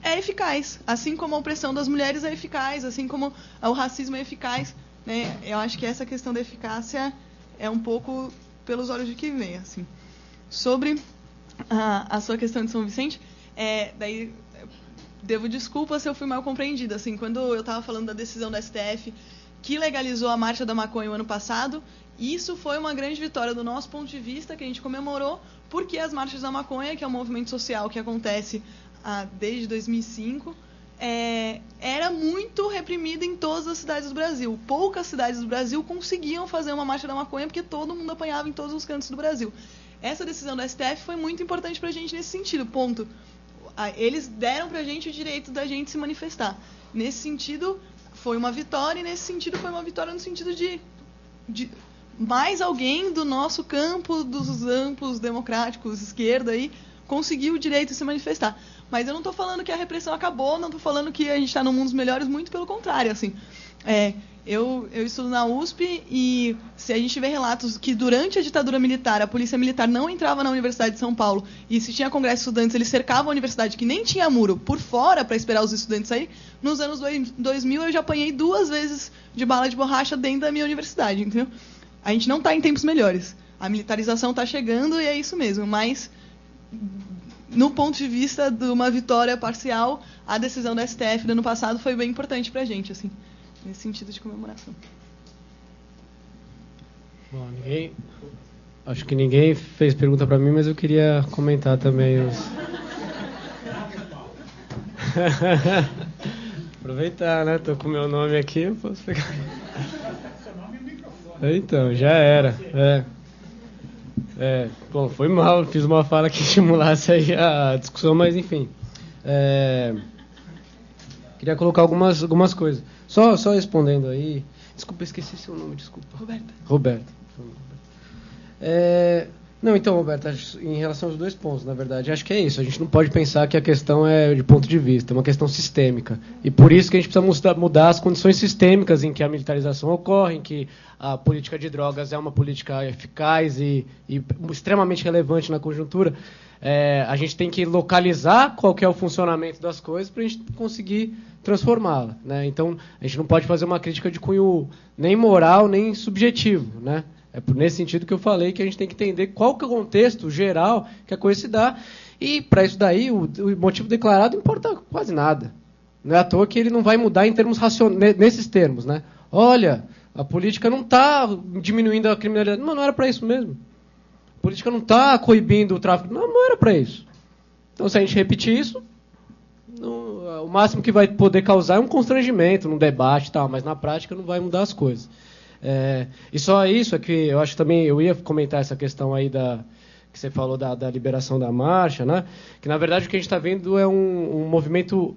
É eficaz. Assim como a opressão das mulheres é eficaz, assim como o racismo é eficaz. Né? Eu acho que essa questão da eficácia é um pouco pelos olhos de quem vê. Assim. Sobre a sua questão de São Vicente, daí... Devo desculpas se eu fui mal compreendida. Assim, quando eu estava falando da decisão da STF que legalizou a Marcha da Maconha o ano passado, isso foi uma grande vitória do nosso ponto de vista, que a gente comemorou, porque as Marchas da Maconha, que é um movimento social que acontece desde 2005, era muito reprimido em todas as cidades do Brasil. Poucas cidades do Brasil conseguiam fazer uma Marcha da Maconha, porque todo mundo apanhava em todos os cantos do Brasil. Essa decisão da STF foi muito importante para a gente nesse sentido, ponto. Eles deram para a gente o direito da gente se manifestar. Nesse sentido, foi uma vitória, e nesse sentido foi uma vitória no sentido de mais alguém do nosso campo, dos amplos democráticos, esquerda, aí, conseguiu o direito de se manifestar. Mas eu não estou falando que a repressão acabou, não estou falando que a gente está num mundo dos melhores, muito pelo contrário. Assim, eu estudo na USP e se a gente vê relatos que durante a ditadura militar, a polícia militar não entrava na Universidade de São Paulo e se tinha congresso de estudantes, eles cercavam a universidade que nem tinha muro por fora para esperar os estudantes sair, nos anos 2000 eu já apanhei 2 vezes de bala de borracha dentro da minha universidade, entendeu? A gente não está em tempos melhores. A militarização está chegando e é isso mesmo, mas no ponto de vista de uma vitória parcial, a decisão da STF do ano passado foi bem importante para a gente, assim. Nesse sentido de comemoração. Bom, acho que ninguém fez pergunta para mim, mas eu queria comentar também aproveitar, né? Tô com o meu nome aqui, eu posso pegar. Então, já era. Bom, foi mal, fiz uma fala que estimulasse aí a discussão, mas enfim. Queria colocar algumas coisas. Só respondendo aí, Desculpa, esqueci seu nome, desculpa. Roberta. Não, então, Roberto, em relação aos dois pontos, na verdade, acho que é isso. A gente não pode pensar que a questão é de ponto de vista, é uma questão sistêmica. E por isso que a gente precisa mudar as condições sistêmicas em que a militarização ocorre, em que a política de drogas é uma política eficaz e extremamente relevante na conjuntura. A gente tem que localizar qual que é o funcionamento das coisas para a gente conseguir transformá-la, né? Então, a gente não pode fazer uma crítica de cunho nem moral, nem subjetivo, né? É nesse sentido que eu falei que a gente tem que entender qual que é o contexto geral que a coisa se dá. E, para isso daí, o motivo declarado importa quase nada. Não é à toa que ele não vai mudar em termos nesses termos, né? Olha, a política não está diminuindo a criminalidade. Não era para isso mesmo. A política não está coibindo o tráfico. Não era para isso. Então, se a gente repetir isso, o máximo que vai poder causar é um constrangimento num debate e tal, mas na prática não vai mudar as coisas. E só isso é que eu acho também, eu ia comentar essa questão aí que você falou da liberação da marcha, né? Que na verdade o que a gente está vendo é um movimento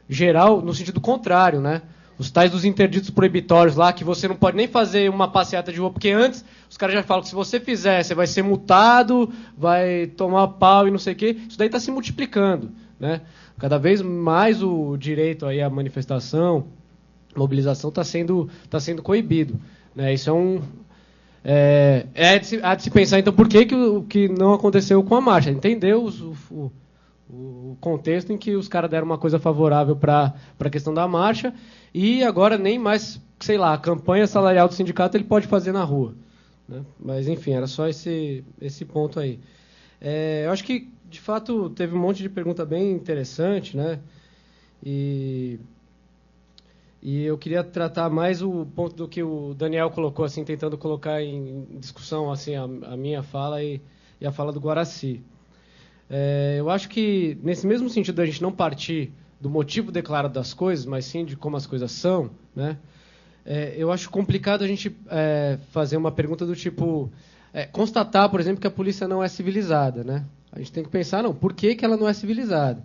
geral no sentido contrário, né? Os tais dos interditos proibitórios lá, que você não pode nem fazer uma passeata de rua, porque antes os caras já falam que se você fizer, você vai ser multado, vai tomar pau e não sei o quê. Isso daí está se multiplicando, né? Cada vez mais o direito aí à manifestação, mobilização está sendo coibido, né? Isso há de se pensar, então, por que não aconteceu com a marcha? Entender o contexto em que os caras deram uma coisa favorável para a questão da marcha e agora nem mais, sei lá, a campanha salarial do sindicato ele pode fazer na rua, né? Mas, enfim, era só esse ponto aí. Eu acho que, de fato, teve um monte de pergunta bem interessante, né? E eu queria tratar mais o ponto do que o Daniel colocou, assim, tentando colocar em discussão assim, a minha fala e a fala do Guaraci. Eu acho que, nesse mesmo sentido da gente não partir do motivo declarado das coisas, mas sim de como as coisas são, né? Eu acho complicado a gente fazer uma pergunta do tipo... constatar, por exemplo, que a polícia não é civilizada, né? A gente tem que pensar, por que ela não é civilizada?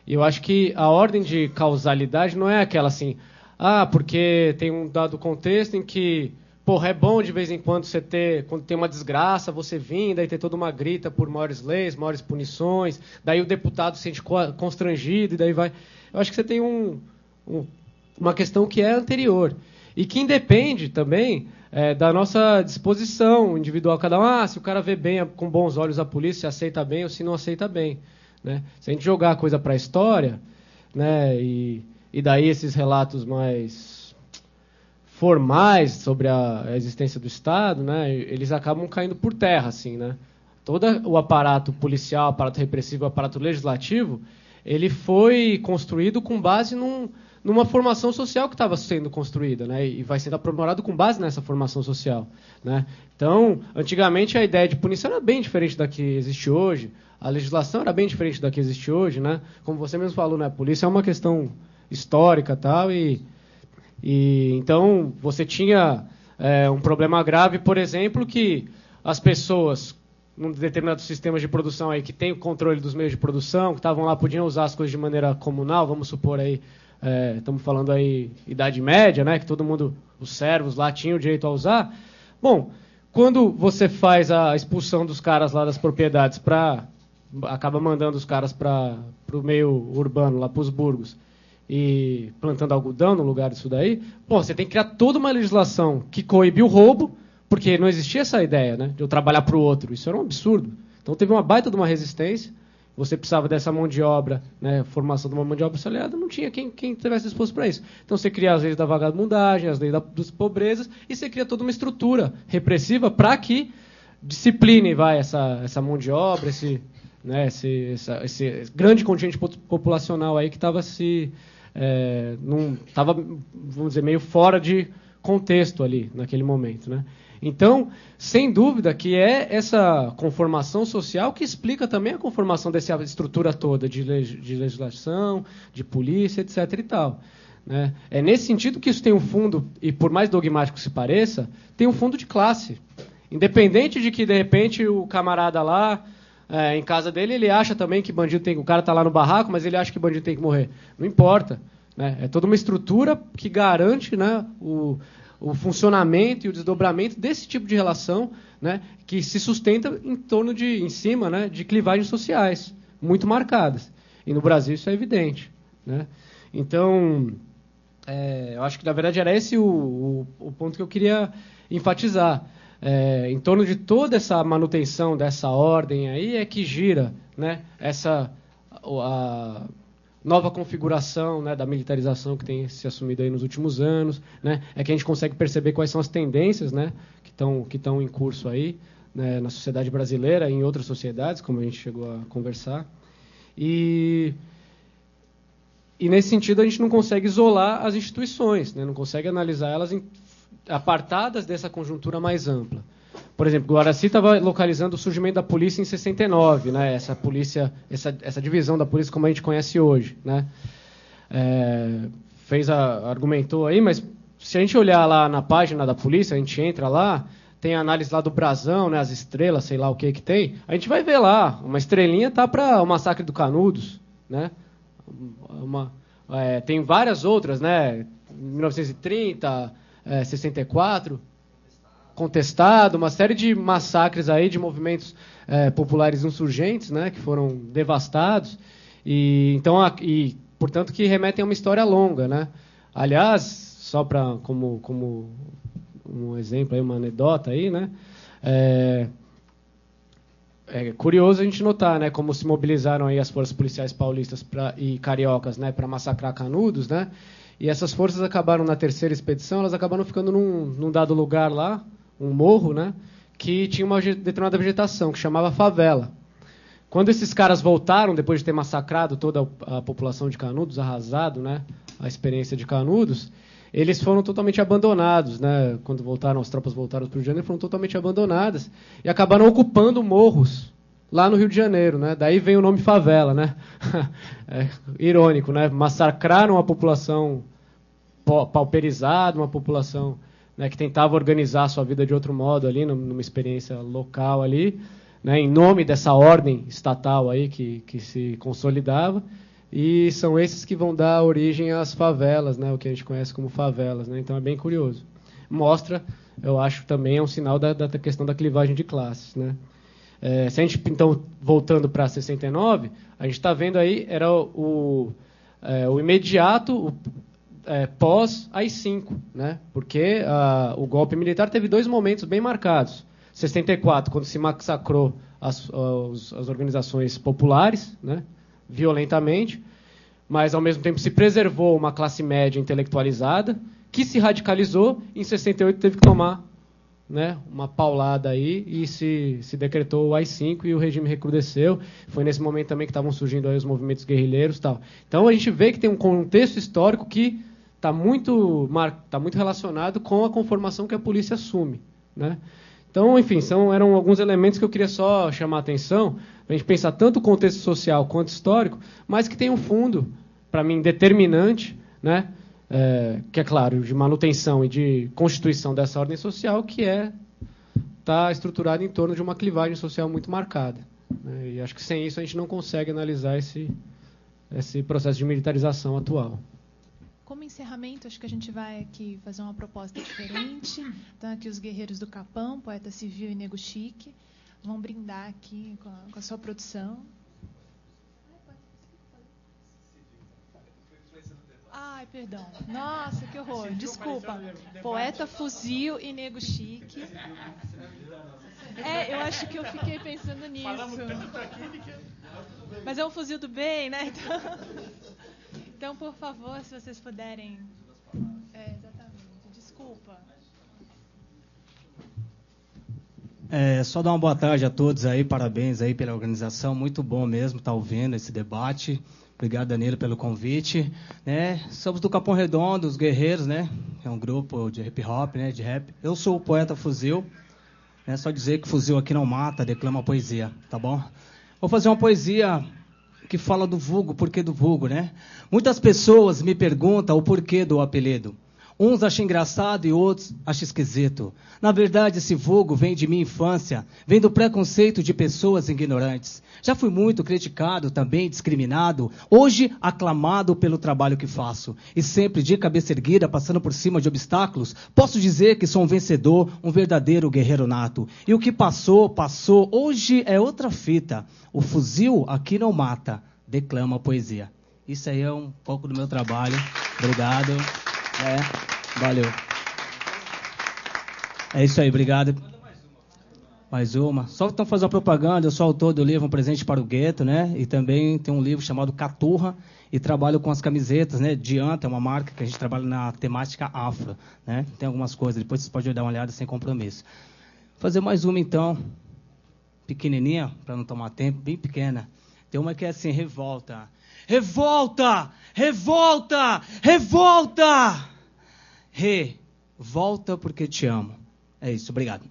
E eu acho que a ordem de causalidade não é aquela assim... porque tem um dado contexto em que, é bom de vez em quando quando tem uma desgraça, você vir, daí ter toda uma grita por maiores leis, maiores punições, daí o deputado se sente constrangido, e daí vai... Eu acho que você tem uma questão que é anterior, e que independe também da nossa disposição individual. Cada um, se o cara vê bem, com bons olhos a polícia, se aceita bem ou se não aceita bem, né? Se a gente jogar a coisa para a história, né, e daí esses relatos mais formais sobre a existência do Estado, né, eles acabam caindo por terra, assim, né? Todo o aparato policial, aparato repressivo, aparato legislativo, ele foi construído com base numa formação social que estava sendo construída, né, e vai sendo aprimorado com base nessa formação social, né? Então, antigamente a ideia de punição era bem diferente da que existe hoje, a legislação era bem diferente da que existe hoje, né? Como você mesmo falou, né, a polícia é uma questão histórica tal, e então você tinha um problema grave, por exemplo, que as pessoas num determinados sistemas de produção aí que tem o controle dos meios de produção, que estavam lá, podiam usar as coisas de maneira comunal, vamos supor aí, estamos falando aí Idade Média, né, que todo mundo, os servos lá tinham o direito a usar. Bom, quando você faz a expulsão dos caras lá das propriedades acaba mandando os caras para o meio urbano, lá para os burgos, e plantando algodão no lugar disso daí, você tem que criar toda uma legislação que coíbe o roubo, porque não existia essa ideia, né, de eu trabalhar para o outro. Isso era um absurdo. Então teve uma baita de uma resistência, você precisava dessa mão de obra, né, formação de uma mão de obra assalariada, não tinha quem tivesse disposto para isso. Então você cria as leis da vagabundagem, as leis das pobrezas, e você cria toda uma estrutura repressiva para que discipline essa mão de obra, esse grande contingente populacional aí que estava estava, vamos dizer, meio fora de contexto ali naquele momento, né? Então, sem dúvida que é essa conformação social que explica também a conformação dessa estrutura toda de legislação, de polícia, etc. e tal, né? É nesse sentido que isso tem um fundo, e por mais dogmático que se pareça, tem um fundo de classe. Independente de que, de repente, o camarada lá, em casa dele, ele acha também que bandido o cara está lá no barraco, mas ele acha que bandido tem que morrer. Não importa. né? É toda uma estrutura que garante, né, o funcionamento e o desdobramento desse tipo de relação, né, que se sustenta em cima, né, de clivagens sociais muito marcadas. E no Brasil isso é evidente, né? Então, eu acho que, na verdade, era esse o ponto que eu queria enfatizar. Em torno de toda essa manutenção dessa ordem aí é que gira, né, a nova configuração, né, da militarização que tem se assumido aí nos últimos anos, né, é que a gente consegue perceber quais são as tendências, né, que estão em curso aí, né, na sociedade brasileira e em outras sociedades, como a gente chegou a conversar. E nesse sentido a gente não consegue isolar as instituições, né, não consegue analisar elas apartadas dessa conjuntura mais ampla. Por exemplo, Guaraci estava localizando o surgimento da polícia em 69, né? Essa divisão da polícia como a gente conhece hoje, né? Argumentou aí, mas se a gente olhar lá na página da polícia, a gente entra lá, tem a análise lá do brasão, né? As estrelas, sei lá o que tem, a gente vai ver lá, uma estrelinha tá para o massacre do Canudos, né? Tem várias outras, né? 1930, 64, contestado, uma série de massacres aí de movimentos populares insurgentes, né, que foram devastados e portanto que remetem a uma história longa, né? Aliás, só para como um exemplo aí, uma anedota aí, né? É curioso a gente notar, né, como se mobilizaram aí as forças policiais paulistas e cariocas, né, para massacrar Canudos, né? E essas forças acabaram na terceira expedição, elas acabaram ficando num dado lugar lá, um morro, né, que tinha uma determinada vegetação, que chamava favela. Quando esses caras voltaram, depois de ter massacrado toda a população de Canudos, arrasado, né, a experiência de Canudos, eles foram totalmente abandonados, né? Quando as tropas voltaram para o Rio de Janeiro, foram totalmente abandonadas e acabaram ocupando morros lá no Rio de Janeiro, né? Daí vem o nome favela, né? Irônico, né? Massacraram a população pauperizada, uma população, né, que tentava organizar a sua vida de outro modo ali, numa experiência local ali, né, em nome dessa ordem estatal aí que se consolidava, e são esses que vão dar origem às favelas, né, o que a gente conhece como favelas, né? Então é bem curioso. Mostra, eu acho, também é um sinal da questão da clivagem de classes, né? Se a gente, então, voltando para 69, a gente está vendo aí, era o imediato, pós AI-5, né? Porque o golpe militar teve dois momentos bem marcados. 64, quando se massacrou as organizações populares, né, violentamente, mas, ao mesmo tempo, se preservou uma classe média intelectualizada, que se radicalizou, e em 68 teve que tomar, né, uma paulada aí, e se decretou o AI-5 e o regime recrudesceu. Foi nesse momento também que estavam surgindo aí os movimentos guerrilheiros e tal. Então, a gente vê que tem um contexto histórico que está muito relacionado com a conformação que a polícia assume, né? Então, enfim, eram alguns elementos que eu queria só chamar a atenção, para a gente pensar tanto o contexto social quanto histórico, mas que tem um fundo, para mim, determinante, né? Que é claro, de manutenção e de constituição dessa ordem social, que está estruturado em torno de uma clivagem social muito marcada, né? E acho que sem isso a gente não consegue analisar esse processo de militarização atual. Como encerramento, acho que a gente vai aqui fazer uma proposta diferente. Então, aqui os guerreiros do Capão, Poeta Civil e Nego Chique, vão brindar aqui com a sua produção. Ai, perdão. Nossa, que horror. Desculpa. Poeta Fuzil e Nego Chique. Eu acho que eu fiquei pensando nisso. Mas é um fuzil do bem, né? Então, por favor, se vocês puderem... exatamente. Desculpa. Só dar uma boa tarde a todos aí, parabéns aí pela organização, muito bom mesmo estar ouvindo esse debate. Obrigado, Danilo, pelo convite. Somos do Capão Redondo, os Guerreiros, né? É um grupo de hip hop, né? De rap. Eu sou o Poeta Fuzil. Só dizer que fuzil aqui não mata, declama poesia, tá bom? Vou fazer uma poesia que fala do vulgo, porquê do vulgo, né? Muitas pessoas me perguntam o porquê do apelido. Uns acham engraçado e outros acham esquisito. Na verdade, esse vulgo vem de minha infância, vem do preconceito de pessoas ignorantes. Já fui muito criticado, também discriminado, hoje aclamado pelo trabalho que faço. E sempre de cabeça erguida, passando por cima de obstáculos, posso dizer que sou um vencedor, um verdadeiro guerreiro nato. E o que passou, passou, hoje é outra fita. O fuzil aqui não mata, declama a poesia. Isso aí é um pouco do meu trabalho. Obrigado. Valeu. É isso aí, obrigado. Mais uma. Só estão fazendo propaganda, eu sou autor do livro Um Presente para o Gueto, né? E também tem um livro chamado Caturra, e trabalho com as camisetas, né? Dianta é uma marca que a gente trabalha na temática afro, né? Tem algumas coisas, depois vocês podem dar uma olhada sem compromisso. Vou fazer mais uma então, pequenininha, para não tomar tempo, bem pequena. Tem uma que é assim, revolta. Revolta! Revolta! Revolta! Revolta porque te amo. É isso, obrigado.